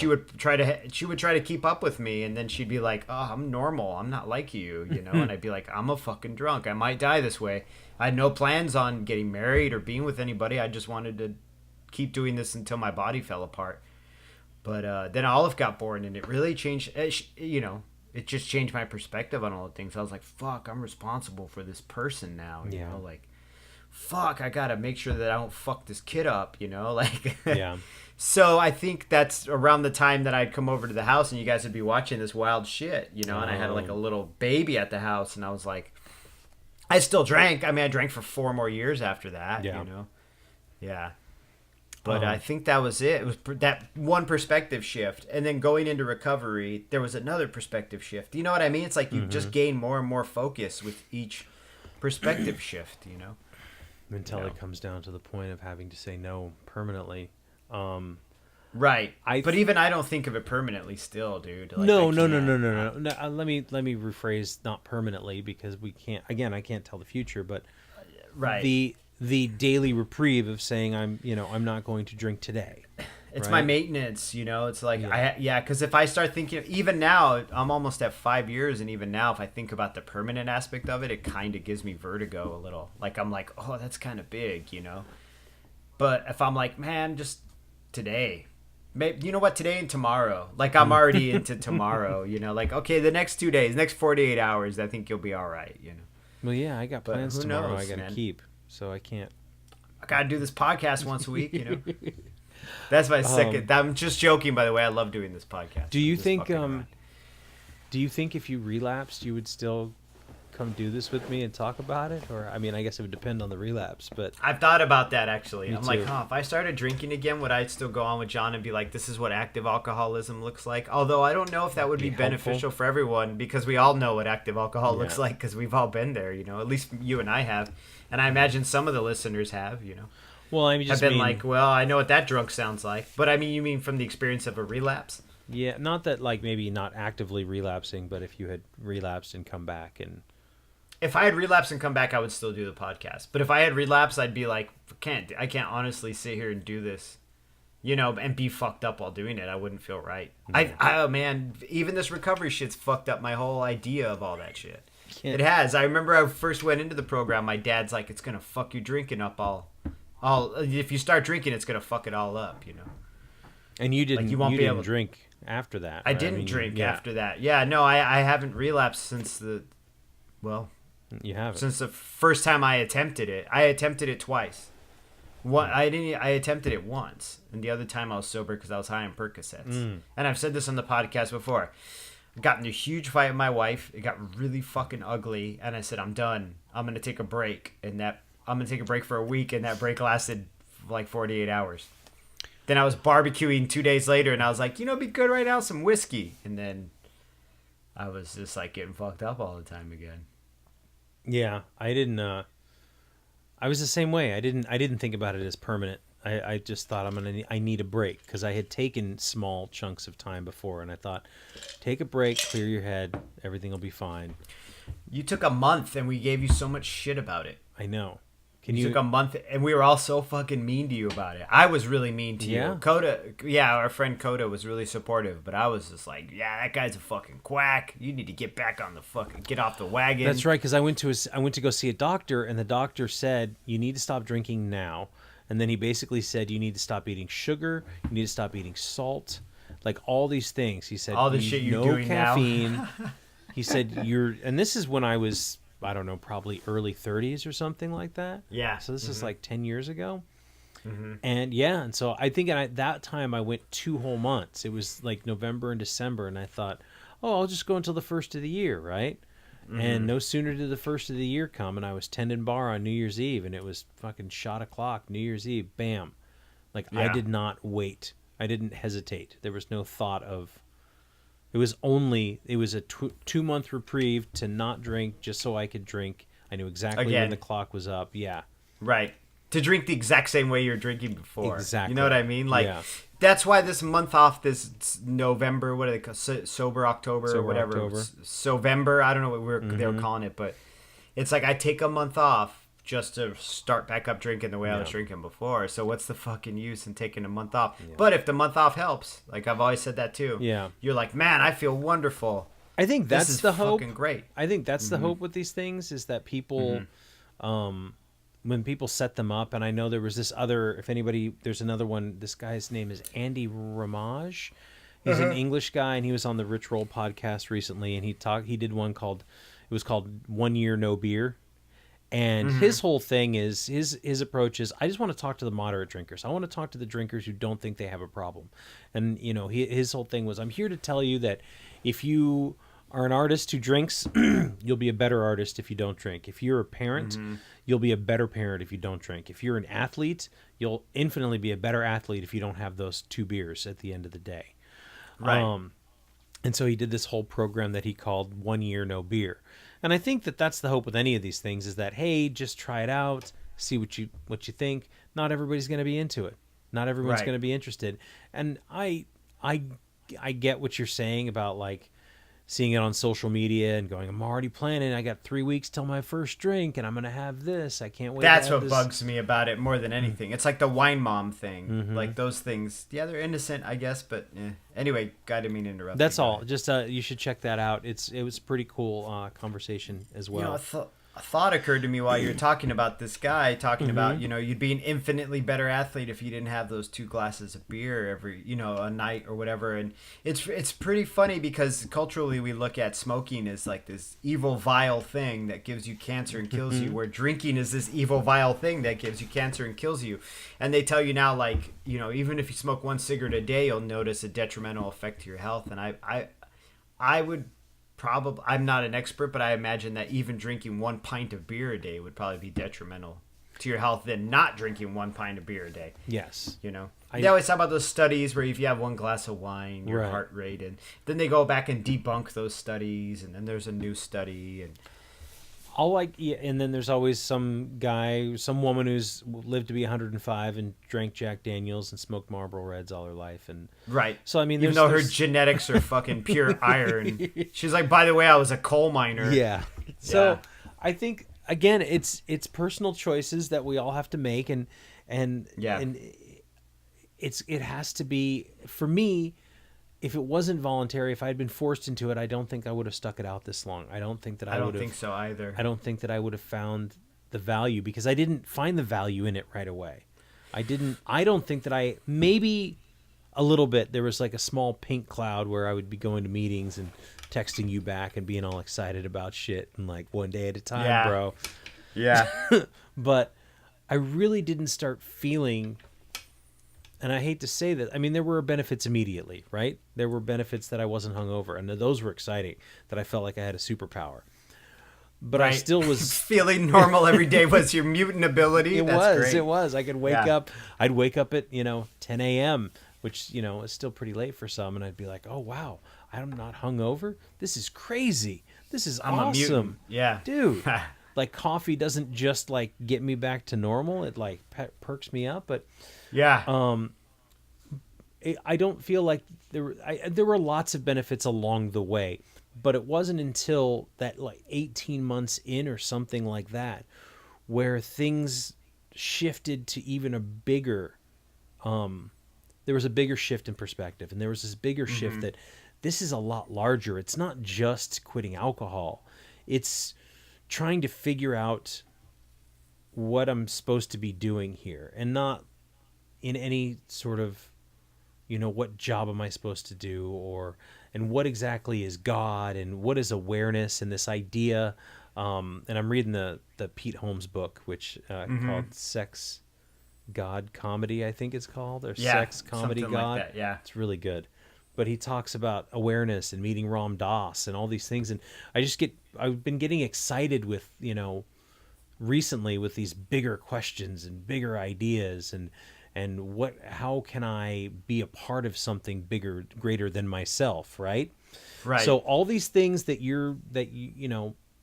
Speaker 1: she would try to keep up with me, and then she'd be like, "Oh, I'm normal. I'm not like you," and I'd be like, "I'm a fucking drunk. I might die this way." I had no plans on getting married or being with anybody. I just wanted to keep doing this until my body fell apart. But then Olive got born, and it really changed. It just changed my perspective on all the things. I was like, "Fuck, I'm responsible for this person now."
Speaker 2: Yeah.
Speaker 1: Like, fuck, I gotta make sure that I don't fuck this kid up. Like.
Speaker 2: Yeah.
Speaker 1: So I think that's around the time that I'd come over to the house, and you guys would be watching this wild shit. And I had like a little baby at the house, and I was like, I still drank. I mean, I drank for 4 more years after that.
Speaker 2: Yeah.
Speaker 1: Yeah. But I think that was it. It was that one perspective shift. And then going into recovery, there was another perspective shift. You know what I mean? It's like you just gain more and more focus with each perspective shift,
Speaker 2: Until it comes down to the point of having to say no permanently.
Speaker 1: Right. But even I don't think of it permanently still, dude. Like,
Speaker 2: No.
Speaker 1: I
Speaker 2: No. Let me rephrase, not permanently, because we can't. Again, I can't tell the future, but
Speaker 1: right.
Speaker 2: The daily reprieve of saying I'm not going to drink today.
Speaker 1: It's
Speaker 2: right?
Speaker 1: my maintenance, It's like because if I start thinking, even now, I'm almost at 5 years, and even now, if I think about the permanent aspect of it, it kind of gives me vertigo a little. Like I'm like, oh, that's kind of big, But if I'm like, man, just today, maybe, you know what, today and tomorrow, like I'm already into tomorrow, like, okay, the next 2 days, next 48 hours, I think you'll be all right,
Speaker 2: Well, yeah, I got
Speaker 1: But
Speaker 2: plans
Speaker 1: who
Speaker 2: tomorrow.
Speaker 1: knows,
Speaker 2: I got to
Speaker 1: man?
Speaker 2: keep, so I can't.
Speaker 1: I gotta do this podcast once a week, That's my second. I'm just joking, by the way. I love doing this podcast.
Speaker 2: Do you
Speaker 1: This
Speaker 2: think
Speaker 1: fucking ride.
Speaker 2: do you think if you relapsed, you would still come do this with me and talk about it? Or, I mean, I guess it would depend on the relapse, but
Speaker 1: I've thought about that actually.
Speaker 2: Me
Speaker 1: I'm like,
Speaker 2: too.
Speaker 1: if I started drinking again, would I still go on with John and be like, this is what active alcoholism looks like? Although I don't know if that would be
Speaker 2: Be helpful.
Speaker 1: beneficial for everyone, because we all know what active alcohol looks
Speaker 2: Yeah.
Speaker 1: like, because we've all been there, At least you and I have. And I imagine some of the listeners have,
Speaker 2: well, I
Speaker 1: I've
Speaker 2: just
Speaker 1: been
Speaker 2: mean,
Speaker 1: like, well, I know what that drunk sounds like. But I mean, you mean from the experience of a relapse?
Speaker 2: yeah, not that like maybe not actively relapsing, but if you had relapsed and come back and
Speaker 1: If I had relapsed and come back, I would still do the podcast. But if I had relapsed, I'd be like, I can't honestly sit here and do this, and be fucked up while doing it. I wouldn't feel right. Oh man, even this recovery shit's fucked up my whole idea of all that shit.
Speaker 2: can't.
Speaker 1: It has. I remember I first went into the program. My dad's like, it's gonna fuck your drinking up all. If you start drinking, it's gonna fuck it all up.
Speaker 2: And you didn't.
Speaker 1: Like, you won't be
Speaker 2: didn't
Speaker 1: able-
Speaker 2: drink after that.
Speaker 1: I
Speaker 2: right?
Speaker 1: didn't
Speaker 2: mean,
Speaker 1: drink
Speaker 2: yeah,
Speaker 1: after that. Yeah, no, I haven't relapsed since
Speaker 2: You haven't.
Speaker 1: since the first time I attempted it. I attempted it twice. I attempted it once, and the other time I was sober because I was high on Percocets. And I've said this on the podcast before. I got in a huge fight with my wife. It got really fucking ugly, and I said, I'm done. I'm gonna take a break, I'm gonna take a break for a week, and that break lasted like 48 hours. Then I was barbecuing 2 days later, and I was like, it'd be good right now, some whiskey. And then I was just like getting fucked up all the time again.
Speaker 2: Yeah, I didn't. I was the same way. I didn't think about it as permanent. I just thought I need a break, because I had taken small chunks of time before, and I thought, take a break, clear your head, everything will be fine.
Speaker 1: You took a month, and we gave you so much shit about it.
Speaker 2: I know.
Speaker 1: You took a month, and we were all so fucking mean to you about it. I was really mean to
Speaker 2: Yeah?
Speaker 1: you. Coda, our friend Coda was really supportive, but I was just like, yeah, that guy's a fucking quack. You need to get back on get off the wagon.
Speaker 2: That's right, because I went to go see a doctor, and the doctor said, you need to stop drinking now. And then he basically said, you need to stop eating sugar, you need to stop eating salt, like all these things. He said,
Speaker 1: All the shit you're
Speaker 2: no
Speaker 1: doing now.
Speaker 2: caffeine. He said, and this is when I was, I don't know, probably early 30s or something like that.
Speaker 1: Yeah.
Speaker 2: So this is like 10 years ago.
Speaker 1: Mm-hmm.
Speaker 2: And so I think at that time I went 2 whole months. It was like November and December, and I thought, oh, I'll just go until the first of the year, right? And no sooner did the first of the year come, and I was tending bar on New Year's Eve, and it was fucking shot o'clock, New Year's Eve, bam. Like, I did not wait. I didn't hesitate. There was no thought of... It was a 2-month reprieve to not drink just so I could drink. I knew exactly when the clock was up. Yeah.
Speaker 1: Right. To drink the exact same way you're drinking before.
Speaker 2: Exactly.
Speaker 1: You know what I mean? Like, that's why this month off, this November, what do they call it? Sober October or whatever. Sovember. I don't know what they were calling it, but it's like I take a month off just to start back up drinking the way I was drinking before. So what's the fucking use in taking a month off? Yeah. But if the month off helps, like I've always said that too.
Speaker 2: Yeah.
Speaker 1: You're like, man, I feel wonderful.
Speaker 2: I think that's the hope.
Speaker 1: Fucking great.
Speaker 2: I think that's the hope with these things is that people, when people set them up, and I know there was this other, if anybody, there's another one, this guy's name is Andy Ramage. He's an English guy, and he was on the Rich Roll podcast recently, and he did one called 1 Year No Beer. And his whole thing is, his approach is, I just want to talk to the moderate drinkers. I want to talk to the drinkers who don't think they have a problem. And, you know, his whole thing was, I'm here to tell you that if you are an artist who drinks, you'll be a better artist if you don't drink. If you're a parent, you'll be a better parent if you don't drink. If you're an athlete, you'll infinitely be a better athlete if you don't have those 2 beers at the end of the day.
Speaker 1: Right.
Speaker 2: And so he did this whole program that he called 1 Year No Beer. And I think that that's the hope with any of these things is that, hey, just try it out, see what you think. Not everybody's going to be into it. Not everyone's going to be interested. And I get what you're saying about like seeing it on social media and going, I'm already planning. I got 3 weeks till my first drink, and I'm going to have this. I can't wait.
Speaker 1: That's what bugs me about it more than anything. It's like the wine mom thing. Like those things. Yeah, they're innocent, I guess, but anyway, I didn't mean to interrupt.
Speaker 2: That's all. Just you should check that out. It was a pretty cool conversation as well.
Speaker 1: You know, a thought occurred to me while you were talking about this guy talking about, you know, you'd be an infinitely better athlete if you didn't have those 2 glasses of beer every, you know, a night or whatever. And it's pretty funny because culturally we look at smoking as like this evil, vile thing that gives you cancer and kills you, where drinking is this evil, vile thing that gives you cancer and kills you. And they tell you now, like, you know, even if you smoke 1 cigarette a day, you'll notice a detrimental effect to your health. And I would probably, I'm not an expert, but I imagine that even drinking 1 pint of beer a day would probably be detrimental to your health than not drinking 1 pint of beer a day.
Speaker 2: Yes.
Speaker 1: You know, they always talk about those studies where if you have 1 glass of wine, your heart rate, and then they go back and debunk those studies, and then there's a new study, and
Speaker 2: and then there's always some guy, some woman who's lived to be 105 and drank Jack Daniels and smoked Marlboro Reds all her life, and
Speaker 1: so I mean, even though her genetics are fucking pure iron, she's like, by the way, I was a coal miner.
Speaker 2: Yeah. So I think again, it's personal choices that we all have to make, and it has to be, for me. If it wasn't voluntary, if I had been forced into it, I don't think I would have stuck it out this long. I don't think that I would have.
Speaker 1: I don't think so either.
Speaker 2: I don't think that I would have found the value, because I didn't find the value in it right away. I don't think that maybe a little bit, there was like a small pink cloud where I would be going to meetings and texting you back and being all excited about shit and like 1 day at a time, bro.
Speaker 1: Yeah.
Speaker 2: But I really didn't start feeling... And I hate to say that. I mean, there were benefits immediately, right? There were benefits that I wasn't hungover, and those were exciting, that I felt like I had a superpower. But I still was...
Speaker 1: Feeling normal every day was your mutant ability.
Speaker 2: It was. I could wake up. I'd wake up at, 10 a.m., which, is still pretty late for some, and I'd be like, oh, wow, I'm not hungover? This is crazy. This is awesome. I'm a mutant.
Speaker 1: Yeah.
Speaker 2: Dude. Like, coffee doesn't just, like, get me back to normal. It, like, perks me up, but...
Speaker 1: Yeah.
Speaker 2: I don't feel like there were lots of benefits along the way, but it wasn't until that like 18 months in or something like that where things shifted to even a bigger, there was a bigger shift in perspective, and there was this bigger shift that this is a lot larger. It's not just quitting alcohol. It's trying to figure out what I'm supposed to be doing here, and not in any sort of, what job am I supposed to do, and what exactly is God, and what is awareness, and this idea. And I'm reading the Pete Holmes book, which called Sex, God, Comedy, I think it's called, or Sex, Comedy, God.
Speaker 1: Like that, yeah.
Speaker 2: It's really good. but he talks about awareness and meeting Ram Dass and all these things. And I've been getting excited with, recently with these bigger questions and bigger ideas and how can I be a part of something bigger, greater than myself, right?
Speaker 1: Right.
Speaker 2: So all these things that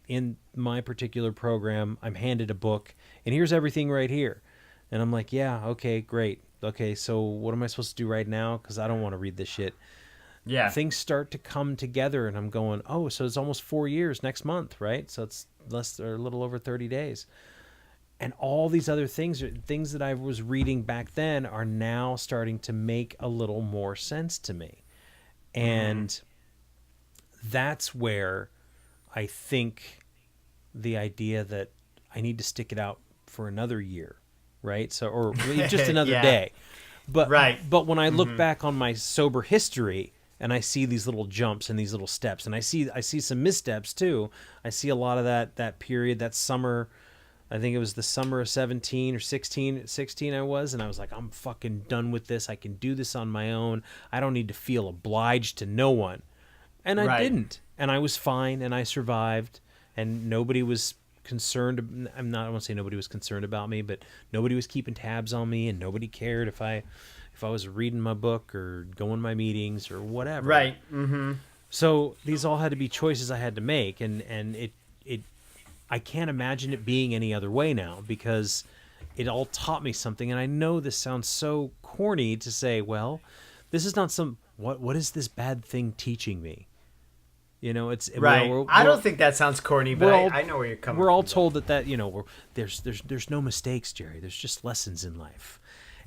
Speaker 2: in my particular program, I'm handed a book and here's everything right here. And I'm like, yeah, okay, great. Okay, so what am I supposed to do right now? Because I don't want to read this shit.
Speaker 1: Yeah.
Speaker 2: Things start to come together and I'm going, oh, so it's almost 4 years next month, right? So it's a little over 30 days. And all these other things that I was reading back then are now starting to make a little more sense to me. And that's where I think the idea that I need to stick it out for another year, right? So, or just another day. But, but when I look back on my sober history and I see these little jumps and these little steps, and I see some missteps too. I see a lot of that period, that summer. I think it was the summer of 17 or 16 I was, and I was like, I'm fucking done with this. I can do this on my own. I don't need to feel obliged to no one. And I didn't. And I was fine, and I survived, and nobody was concerned. I won't say nobody was concerned about me, but nobody was keeping tabs on me, and nobody cared if I was reading my book or going to my meetings or whatever.
Speaker 1: Right. Mm-hmm.
Speaker 2: So these all had to be choices I had to make, and it I can't imagine it being any other way now because it all taught me something. And I know this sounds so corny to say, well, this is not what is this bad thing teaching me? It's
Speaker 1: right. I don't think that sounds corny, but I know where you're coming from.
Speaker 2: We're all told that there's no mistakes, Jerry. There's just lessons in life.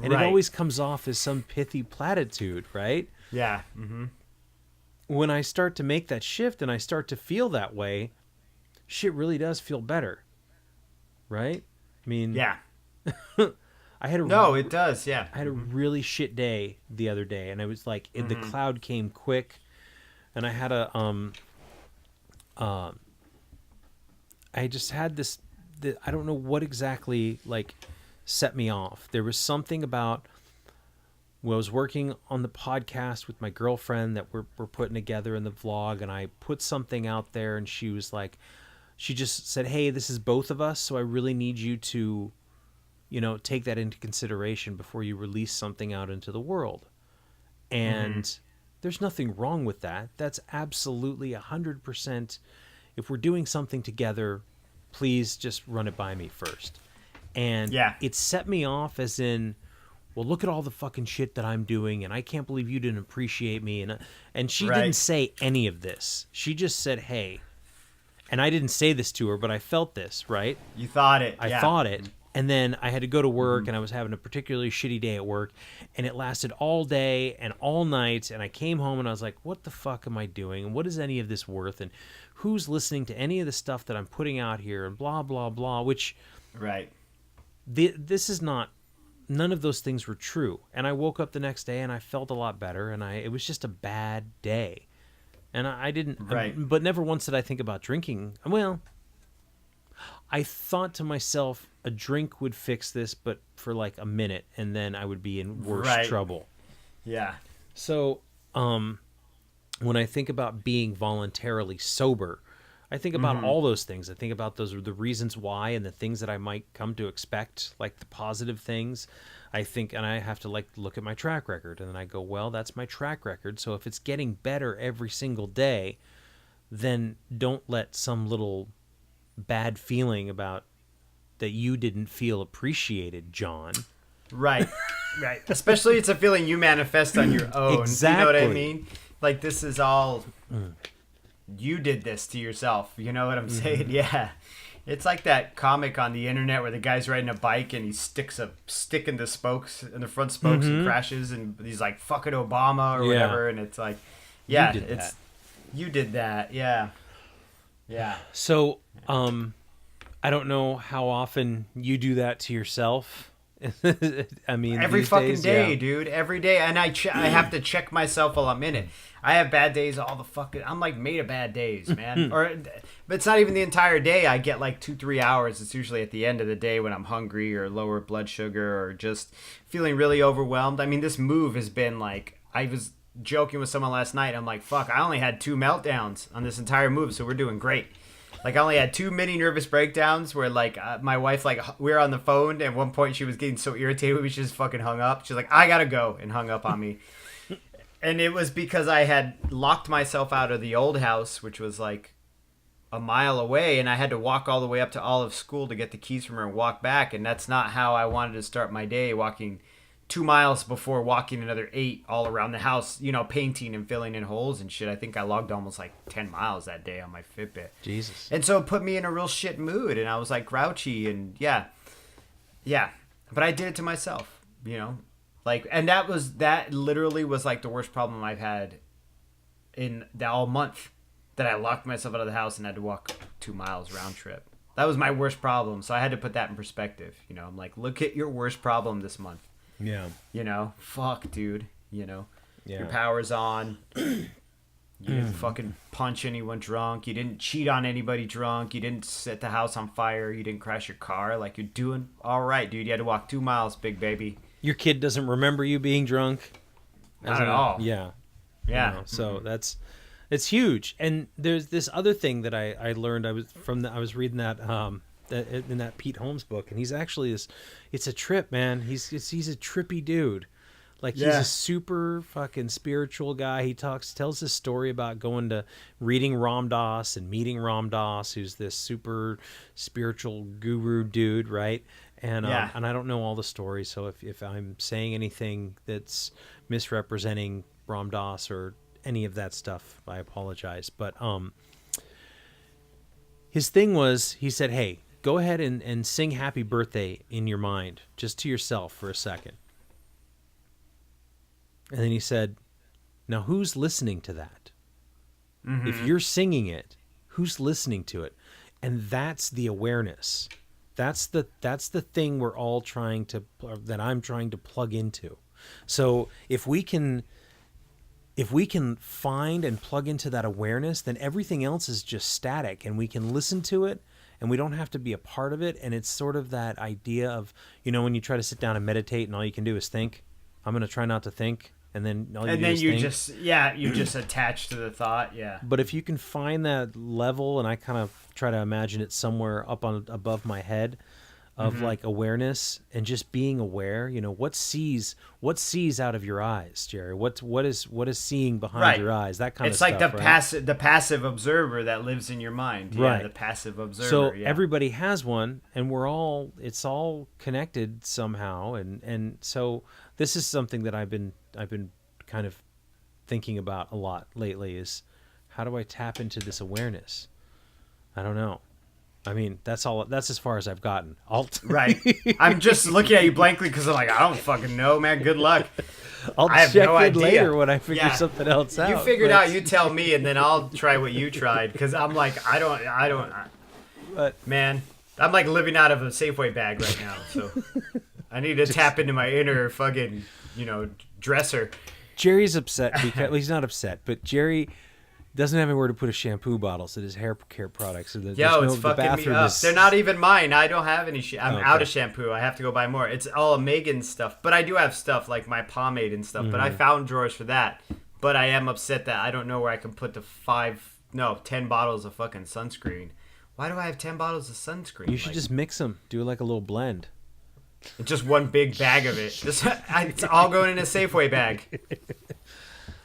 Speaker 2: And it always comes off as some pithy platitude, right?
Speaker 1: Yeah. Mm-hmm.
Speaker 2: When I start to make that shift and I start to feel that way, shit really does feel better, right? I mean,
Speaker 1: yeah.
Speaker 2: it
Speaker 1: does, yeah.
Speaker 2: I had a really shit day the other day, and I was like, the cloud came quick, and I had I just had this. I don't know what exactly set me off. There was something about when I was working on the podcast with my girlfriend that we're putting together in the vlog, and I put something out there, and she was like. She just said, hey, this is both of us, so I really need you to, take that into consideration before you release something out into the world. And there's nothing wrong with that. That's absolutely 100%. If we're doing something together, please just run it by me first. And it set me off as in, well, look at all the fucking shit that I'm doing, and I can't believe you didn't appreciate me. And she didn't say any of this. She just said, hey. And I didn't say this to her, but I felt this, right?
Speaker 1: You thought it.
Speaker 2: I thought it. And then I had to go to work, and I was having a particularly shitty day at work, and it lasted all day and all night, and I came home, and I was like, what the fuck am I doing? And what is any of this worth? And who's listening to any of the stuff that I'm putting out here? And blah, blah, blah, which...
Speaker 1: Right.
Speaker 2: This is not... None of those things were true. And I woke up the next day, and I felt a lot better, and it was just a bad day. And I didn't, but never once did I think about drinking. Well, I thought to myself, a drink would fix this, but for a minute, and then I would be in worse trouble.
Speaker 1: Yeah.
Speaker 2: So, when I think about being voluntarily sober, I think about all those things. I think about the reasons why and the things that I might come to expect, like the positive things. I think, and I have to look at my track record, and then I go, well, that's my track record. So if it's getting better every single day, then don't let some little bad feeling about that you didn't feel appreciated, John.
Speaker 1: Right. Especially it's a feeling you manifest on your own.
Speaker 2: Exactly.
Speaker 1: You know what I mean? This is all you did this to yourself. You know what I'm saying? Yeah. It's like that comic on the internet where the guy's riding a bike and he sticks a stick in the front spokes and crashes, and he's like, fucking Obama or whatever. And it's like, yeah, you did that. Yeah. Yeah.
Speaker 2: So, I don't know how often you do that to yourself. I mean,
Speaker 1: every fucking day, dude. Every day. And I have to check myself while I'm in it. I have bad days all the fucking... I'm made of bad days, man. But it's not even the entire day. I get 2-3 hours. It's usually at the end of the day when I'm hungry or lower blood sugar or just feeling really overwhelmed. I mean, this move has been joking with someone last night. I'm like, fuck, I only had 2 meltdowns on this entire move, so we're doing great. Like, I only had 2 mini nervous breakdowns where, like, my wife, like, we were on the phone. At one point, she was getting so irritated with me, she just fucking hung up. She's like, I gotta go, and hung up on me. And it was because I had locked myself out of the old house, which was, like, a mile away, and I had to walk all the way up to Olive's school to get the keys from her and walk back. And that's not how I wanted to start my day, walking 2 miles before walking another 8 all around the house, you know, painting and filling in holes and shit. I think I logged almost like 10 miles that day on my Fitbit.
Speaker 2: Jesus.
Speaker 1: And so it put me in a real shit mood, and I was like grouchy, and yeah. But I did it to myself, you know, like, and that literally was like the worst problem I've had in the all month, that I locked myself out of the house and had to walk 2 miles round trip. That was my worst problem. So I had to put that in perspective. You know, I'm like, look at your worst problem this month.
Speaker 2: Yeah.
Speaker 1: You know, fuck, dude. You know,
Speaker 2: Yeah.
Speaker 1: your power's on. You didn't fucking punch anyone drunk. You didn't cheat on anybody drunk. You didn't set the house on fire. You didn't crash your car. Like, you're doing all right, dude. You had to walk 2 miles, big baby.
Speaker 2: Your kid doesn't remember you being drunk.
Speaker 1: Not at all.
Speaker 2: Yeah.
Speaker 1: Yeah.
Speaker 2: You know, so it's huge. And there's this other thing that I learned. I was reading that in that Pete Holmes book, and he's actually it's a trip, man. He's a trippy dude. Like, he's a super fucking spiritual guy. He tells this story about going to reading Ram Dass and meeting Ram Dass, who's this super spiritual guru dude, right? And and I don't know all the stories, so if I'm saying anything that's misrepresenting Ram Dass or any of that stuff, I apologize. But his thing was, he said, hey, go ahead and sing Happy Birthday in your mind, just to yourself for a second. And then he said, now who's listening to that? Mm-hmm. If you're singing it, who's listening to it? And that's the awareness. That's the thing we're all that I'm trying to plug into. So if we can find and plug into that awareness, then everything else is just static, and we can listen to it, and we don't have to be a part of it. And it's sort of that idea of, you know, when you try to sit down and meditate and all you can do is think. I'm going to try not to think. And then all you do is think.
Speaker 1: You just attach to the thought. Yeah.
Speaker 2: But if you can find that level, and I kind of try to imagine it somewhere above my head, of like awareness and just being aware, you know, what sees out of your eyes, Jerry? What is seeing behind your eyes? That kind of stuff.
Speaker 1: It's like the passive observer that lives in your mind. Yeah,
Speaker 2: right.
Speaker 1: The passive observer.
Speaker 2: So everybody has one, and it's all connected somehow, and so this is something that I've been kind of thinking about a lot lately, is how do I tap into this awareness? I don't know. I mean, that's as far as I've gotten.
Speaker 1: Right. I'm just looking at you blankly because I'm like, I don't fucking know, man. Good luck.
Speaker 2: I have no idea later when I figure something else out.
Speaker 1: You figure it out, you tell me, and then I'll try what you tried, because I'm like, I don't. But, man, I'm like living out of a Safeway bag right now, so I need to tap into my inner fucking, dresser.
Speaker 2: Jerry's upset because well, he's not upset, but Jerry doesn't have anywhere to put his shampoo bottles and his hair care products. So
Speaker 1: it's fucking me up. They're not even mine. I don't have any. I'm out of shampoo. I have to go buy more. It's all Megan's stuff. But I do have stuff like my pomade and stuff. But I found drawers for that. But I am upset that I don't know where I can put the 10 bottles of fucking sunscreen. Why do I have 10 bottles of sunscreen?
Speaker 2: You should just mix them. Do like a little blend.
Speaker 1: Just one big bag of it. It's all going in a Safeway bag.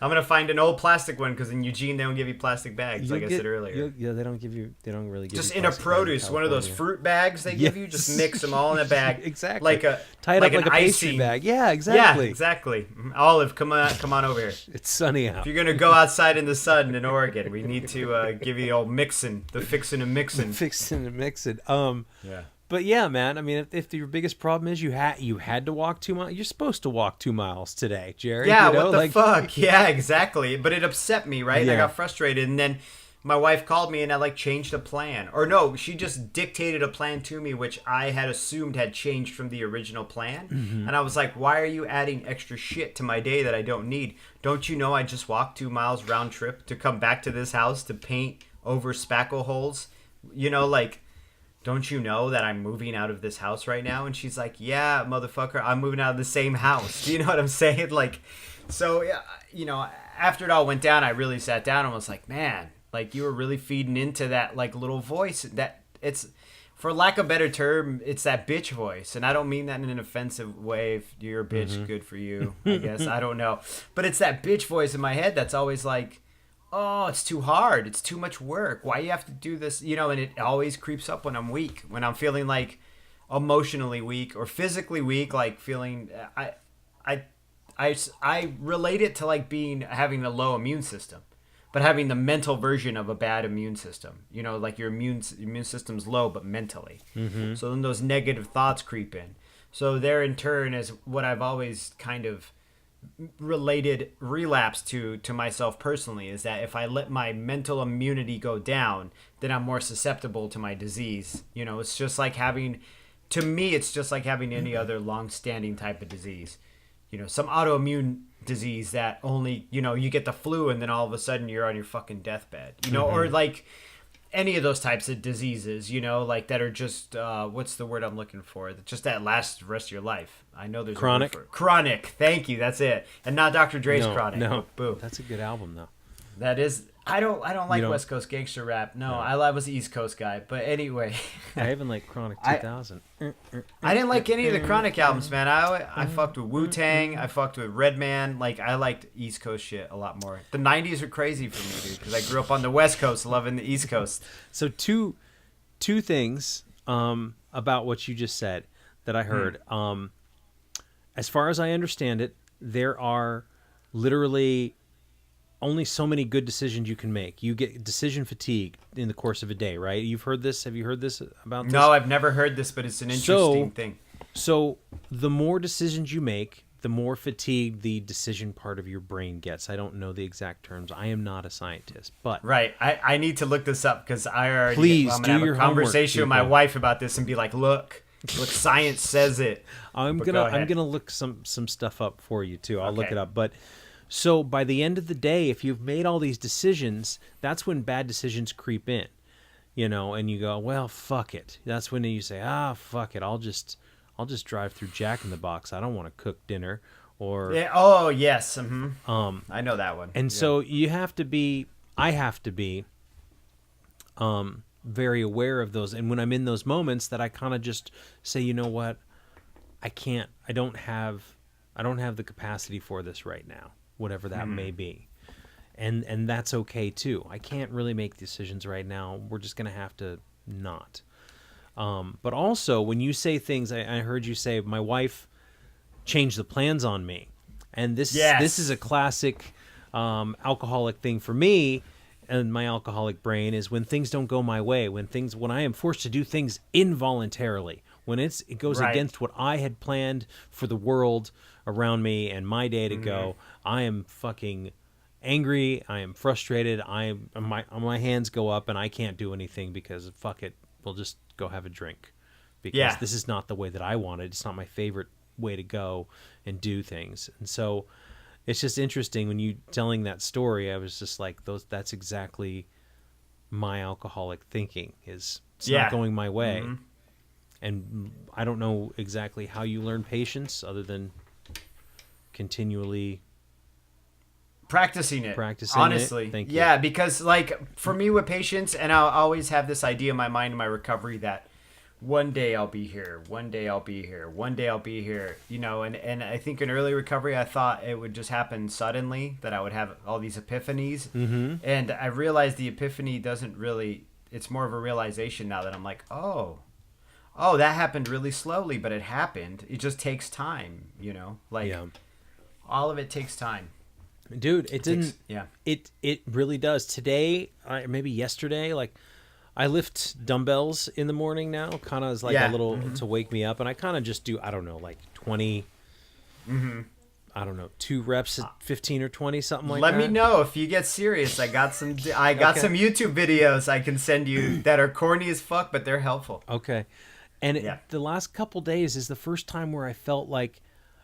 Speaker 1: I'm gonna find an old plastic one, because in Eugene they don't give you plastic bags, like I said earlier.
Speaker 2: Yeah, they don't really give you.
Speaker 1: Just in a produce, one of those fruit bags they give you. Just mix them all in a bag,
Speaker 2: exactly.
Speaker 1: Tie it
Speaker 2: up like a pastry bag. Yeah, exactly.
Speaker 1: Yeah, exactly. Olive, come on over here.
Speaker 2: It's sunny out.
Speaker 1: If you're gonna go outside in the sun in Oregon, we need to give you the old mixin', the fixin' and mixin'.
Speaker 2: Fixin' and mixin'.
Speaker 1: Yeah.
Speaker 2: But yeah, man. I mean, if your biggest problem is you had to walk 2 miles, you're supposed to walk 2 miles today, Jerry.
Speaker 1: Yeah, what the fuck? Yeah, exactly. But it upset me, right?
Speaker 2: Yeah.
Speaker 1: I got frustrated, and then my wife called me, and I changed a plan. Or no, she just dictated a plan to me, which I had assumed had changed from the original plan. Mm-hmm. And I was like, why are you adding extra shit to my day that I don't need? Don't you know I just walked 2 miles round trip to come back to this house to paint over spackle holes? Don't you know that I'm moving out of this house right now? And she's like, yeah, motherfucker, I'm moving out of the same house. Do you know what I'm saying? So, after it all went down, I really sat down and was like, man, like you were really feeding into that like little voice that it's, for lack of a better term, it's that bitch voice. And I don't mean that in an offensive way. If you're a bitch, good for you, I guess. I don't know. But it's that bitch voice in my head that's always like, oh, it's too hard. It's too much work. Why you have to do this? You know, and it always creeps up when I'm weak, when I'm feeling like emotionally weak or physically weak, like feeling, I relate it to like having a low immune system, but having the mental version of a bad immune system. You know, like your immune system's low, but mentally. Mm-hmm. So then those negative thoughts creep in. So there, in turn, is what I've always kind of related relapse to myself personally, is that if I let my mental immunity go down, then I'm more susceptible to my disease. You know, it's just like having, to me, it's just like having any other long-standing type of disease. You know, some autoimmune disease that only, you know, you get the flu and then all of a sudden you're on your fucking deathbed, you know, or like any of those types of diseases, you know, like that are just, what's the word I'm looking for? Just that lasts the rest of your life. I know there's
Speaker 2: chronic.
Speaker 1: A word for it. Chronic. Thank you. That's it. And not Dr. Dre's Chronic.
Speaker 2: No,
Speaker 1: Boo.
Speaker 2: that's a good album though.
Speaker 1: That is. I don't like West Coast gangster rap. No, I was the East Coast guy. But anyway,
Speaker 2: I even like Chronic 2000.
Speaker 1: I didn't like any of the Chronic albums, man. I fucked with Wu-Tang. I fucked with Redman. Like, I liked East Coast shit a lot more. The 90s were crazy for me, dude, because I grew up on the West Coast loving the East Coast.
Speaker 2: So two things about what you just said that I heard. As far as I understand it, there are literally only so many good decisions you can make. You get decision fatigue in the course of a day, right? You've heard this? Have you heard this about this?
Speaker 1: No, I've never heard this, but it's an interesting thing.
Speaker 2: So the more decisions you make, the more fatigued the decision part of your brain gets. I don't know the exact terms. I am not a scientist, but
Speaker 1: right. I need to look this up because I'm
Speaker 2: please
Speaker 1: gonna
Speaker 2: do
Speaker 1: have
Speaker 2: your
Speaker 1: a conversation
Speaker 2: homework,
Speaker 1: with my wife about this and be like, look, science says it.
Speaker 2: I'm gonna look some stuff up for you too. I'll look it up, but. So by the end of the day, if you've made all these decisions, that's when bad decisions creep in, you know, and you go, well, fuck it. That's when you say, fuck it. I'll just drive through Jack in the Box. I don't want to cook dinner or.
Speaker 1: Yeah, oh yes. Mm-hmm. I know that one.
Speaker 2: And so I have to be, very aware of those. And when I'm in those moments that I kind of just say, you know what, I don't have the capacity for this right now. Whatever that may be. And that's okay too. I can't really make decisions right now. We're just going to have to not. But also when you say things, I heard you say, my wife changed the plans on me. And this is a classic alcoholic thing for me and my alcoholic brain is when things don't go my way, when I am forced to do things involuntarily, when it goes against what I had planned for the world around me and my day to go, I am fucking angry. I am frustrated. My hands go up and I can't do anything because fuck it. We'll just go have a drink because this is not the way that I wanted. It's not my favorite way to go and do things. And so it's just interesting when you telling that story, I was just like, that's exactly my alcoholic thinking is it's not going my way. Mm-hmm. And I don't know exactly how you learn patience other than continually
Speaker 1: practicing it.
Speaker 2: Honestly. Thank you.
Speaker 1: Yeah, because like for me with patience, and I'll always have this idea in my mind in my recovery that one day I'll be here, one day I'll be here, one day I'll be here, you know, and I think in early recovery I thought it would just happen suddenly, that I would have all these epiphanies. Mm-hmm. And I realized the epiphany doesn't really, it's more of a realization now that I'm like, oh, that happened really slowly, but it happened. It just takes time, you know? Like, all of it takes time.
Speaker 2: Dude, it really does. Today, maybe yesterday, like, I lift dumbbells in the morning now, kind of as like a little, to wake me up. And I kind of just do, I don't know, like 20, I don't know, 2 reps at 15 or 20, something like that.
Speaker 1: Let me know if you get serious. I got some some YouTube videos I can send you that are corny as fuck, but they're helpful.
Speaker 2: Okay. And the last couple days is the first time where I felt like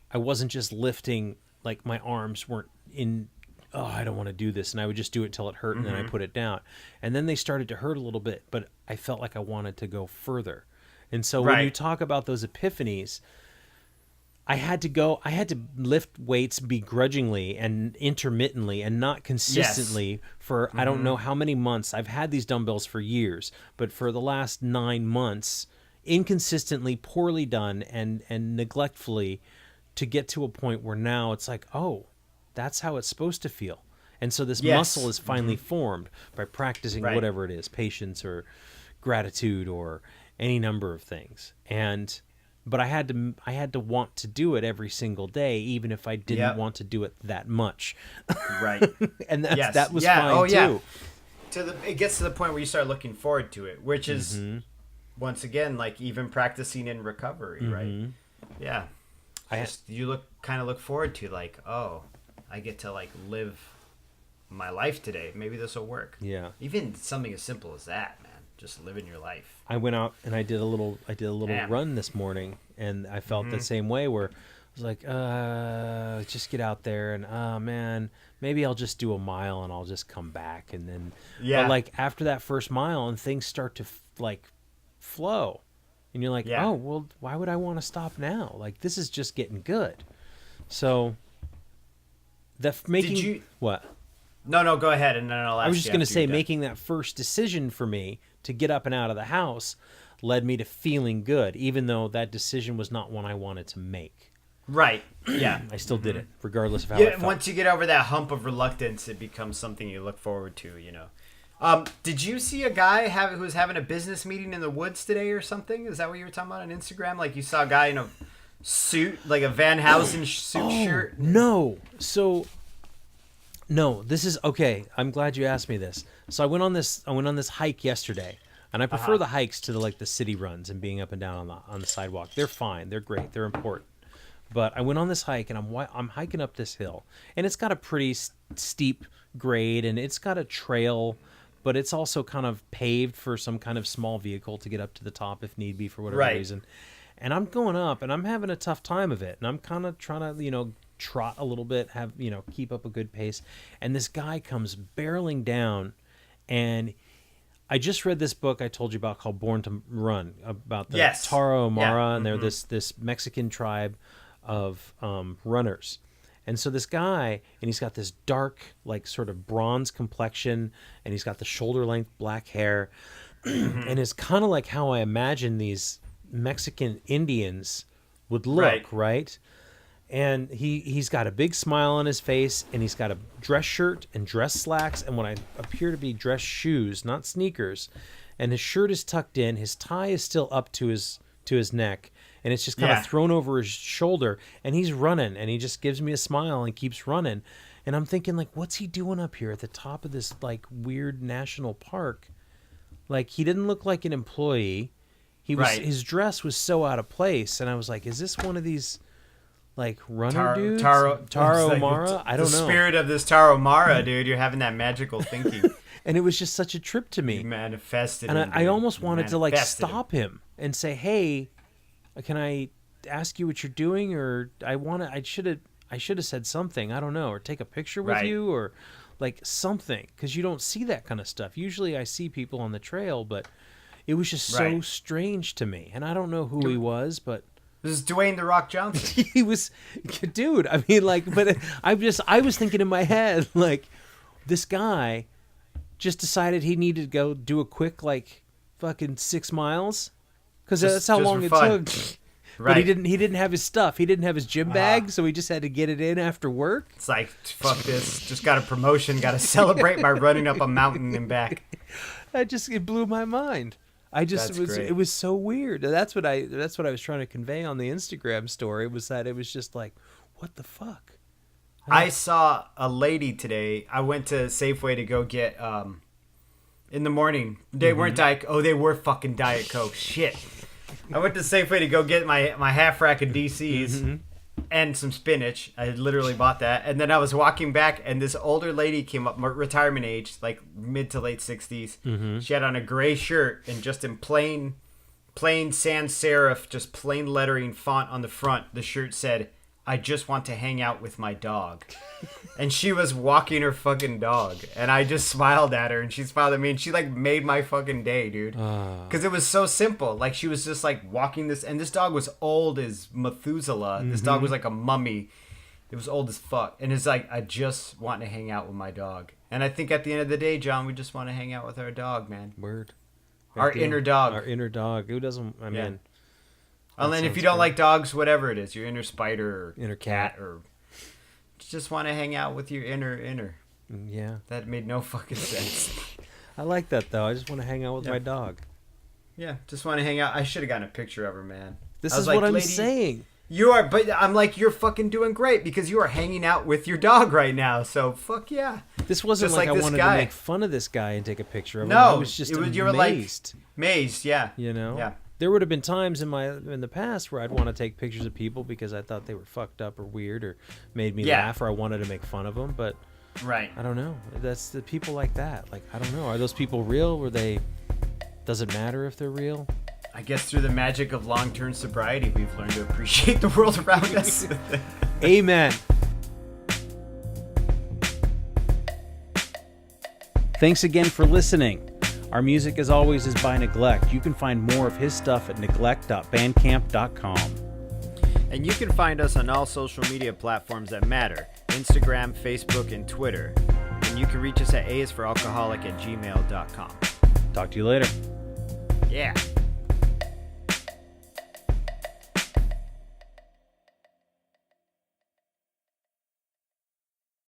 Speaker 2: I wasn't just lifting, like my arms weren't in, I don't want to do this. And I would just do it till it hurt and then I put it down. And then they started to hurt a little bit, but I felt like I wanted to go further. And so when you talk about those epiphanies, I had to lift weights begrudgingly and intermittently and not consistently for I don't know how many months. I've had these dumbbells for years, but for the last 9 months, inconsistently, poorly done, and neglectfully, to get to a point where now it's like, oh, that's how it's supposed to feel. And so this muscle is finally formed by practicing whatever it is, patience or gratitude or any number of things. But I had to want to do it every single day, even if I didn't want to do it that much.
Speaker 1: Right.
Speaker 2: And that was fine too.
Speaker 1: It gets to the point where you start looking forward to it, which is once again like even practicing in recovery, right? Yeah. You look forward to like, oh, I get to like live my life today. Maybe this will work.
Speaker 2: Yeah.
Speaker 1: Even something as simple as that, man. Just living your life.
Speaker 2: I went out and I did a little run this morning, and I felt the same way where I was like, just get out there and man, maybe I'll just do a mile and I'll just come back. And then but like after that first mile and things start to like flow and you're like, oh, well, why would I want to stop now? Like this is just getting good. So what?
Speaker 1: No, go ahead and then I'll ask.
Speaker 2: I was just going to say making that first decision for me to get up and out of the house led me to feeling good, even though that decision was not one I wanted to make.
Speaker 1: Right. Yeah.
Speaker 2: I still did it, regardless of how I felt.
Speaker 1: Once you get over that hump of reluctance, it becomes something you look forward to, you know. Did you see a guy who was having a business meeting in the woods today or something? Is that what you were talking about on Instagram? Like you saw a guy in a suit, like a Van Housen shirt?
Speaker 2: No. No, this is okay. I'm glad you asked me this. So I went on this hike yesterday, and I prefer the hikes to the city runs and being up and down on the sidewalk. They're fine. They're great. They're important. But I went on this hike, and I'm hiking up this hill, and it's got a pretty steep grade, and it's got a trail, but it's also kind of paved for some kind of small vehicle to get up to the top if need be for whatever reason. And I'm going up, and I'm having a tough time of it, and I'm kind of trying to trot a little bit, keep up a good pace, and this guy comes barreling down, and I just read this book I told you about called Born to Run, about the Tarahumara, and they're this Mexican tribe of runners. And so this guy, and he's got this dark, like sort of bronze complexion, and he's got the shoulder length black hair, and it's kind of like how I imagine these Mexican Indians would look, right? And he's got a big smile on his face, and he's got a dress shirt and dress slacks and what I appear to be dress shoes, not sneakers. And his shirt is tucked in, his tie is still up to his neck, and it's just kind of thrown over his shoulder. And he's running, and he just gives me a smile and keeps running. And I'm thinking, like, what's he doing up here at the top of this like weird national park? Like, he didn't look like an employee. His dress was so out of place, and I was like, is this one of these like runner dudes? Tarahumara? Like I don't know. The
Speaker 1: spirit of this Tarahumara, dude. You're having that magical thinking.
Speaker 2: And it was just such a trip to me.
Speaker 1: You manifested
Speaker 2: and
Speaker 1: him.
Speaker 2: I almost wanted to like stop him and say, hey, can I ask you what you're doing? Or I should have said something. I don't know. Or take a picture with you or like something. Because you don't see that kind of stuff. Usually I see people on the trail, but it was just so strange to me. And I don't know who he was, but...
Speaker 1: This is Dwayne "The Rock" Johnson.
Speaker 2: He was, dude. I mean, like, but I was thinking in my head, like, this guy just decided he needed to go do a quick, like, fucking 6 miles, because that's how long it took. But he didn't have his stuff. He didn't have his gym bag, so he just had to get it in after work.
Speaker 1: It's like, fuck this. Just got a promotion. Got to celebrate by running up a mountain and back.
Speaker 2: It blew my mind. It was so weird. That's what I was trying to convey on the Instagram story, was that it was just like, what the fuck?
Speaker 1: I saw a lady today. I went to Safeway to go get in the morning. They weren't they were fucking Diet Coke. Shit. I went to Safeway to go get my half rack of DCs and some spinach. I literally bought that. And then I was walking back, and this older lady came up, retirement age, like mid to late 60s. She had on a gray shirt and just in plain sans serif, just plain lettering font on the front. The shirt said, I just want to hang out with my dog. And she was walking her fucking dog. And I just smiled at her and she smiled at me and she like made my fucking day, dude. Because it was so simple. Like she was just like walking this, and this dog was old as Methuselah. This dog was like a mummy. It was old as fuck. And it's like, I just want to hang out with my dog. And I think at the end of the day, John, we just want to hang out with our dog, man.
Speaker 2: Word.
Speaker 1: Our inner dog.
Speaker 2: Our inner dog. Who doesn't, I mean.
Speaker 1: And then if you don't like dogs, whatever it is, your inner spider or
Speaker 2: inner cat
Speaker 1: or just want to hang out with your inner.
Speaker 2: Yeah.
Speaker 1: That made no fucking sense.
Speaker 2: I like that, though. I just want to hang out with my dog.
Speaker 1: Yeah, just want to hang out. I should have gotten a picture of her, man.
Speaker 2: This is what I'm saying.
Speaker 1: You are, but I'm like, you're fucking doing great because you are hanging out with your dog right now. So fuck yeah.
Speaker 2: This wasn't
Speaker 1: just
Speaker 2: like I
Speaker 1: this
Speaker 2: wanted
Speaker 1: guy.
Speaker 2: to make fun of this guy and take a picture of him.
Speaker 1: No,
Speaker 2: I was just amazed.
Speaker 1: You were like amazed, yeah.
Speaker 2: You know?
Speaker 1: Yeah.
Speaker 2: There would have been times in the past where I'd want to take pictures of people because I thought they were fucked up or weird or made me laugh or I wanted to make fun of them. But
Speaker 1: right.
Speaker 2: I don't know. That's the people like that. Like, I don't know. Are those people real? Does it matter if they're real?
Speaker 1: I guess through the magic of long-term sobriety, we've learned to appreciate the world around us.
Speaker 2: Amen. Thanks again for listening. Our music, as always, is by Neglect. You can find more of his stuff at neglect.bandcamp.com.
Speaker 1: And you can find us on all social media platforms that matter: Instagram, Facebook, and Twitter. And you can reach us at aisforalcoholic@gmail.com.
Speaker 2: Talk to you later.
Speaker 1: Yeah.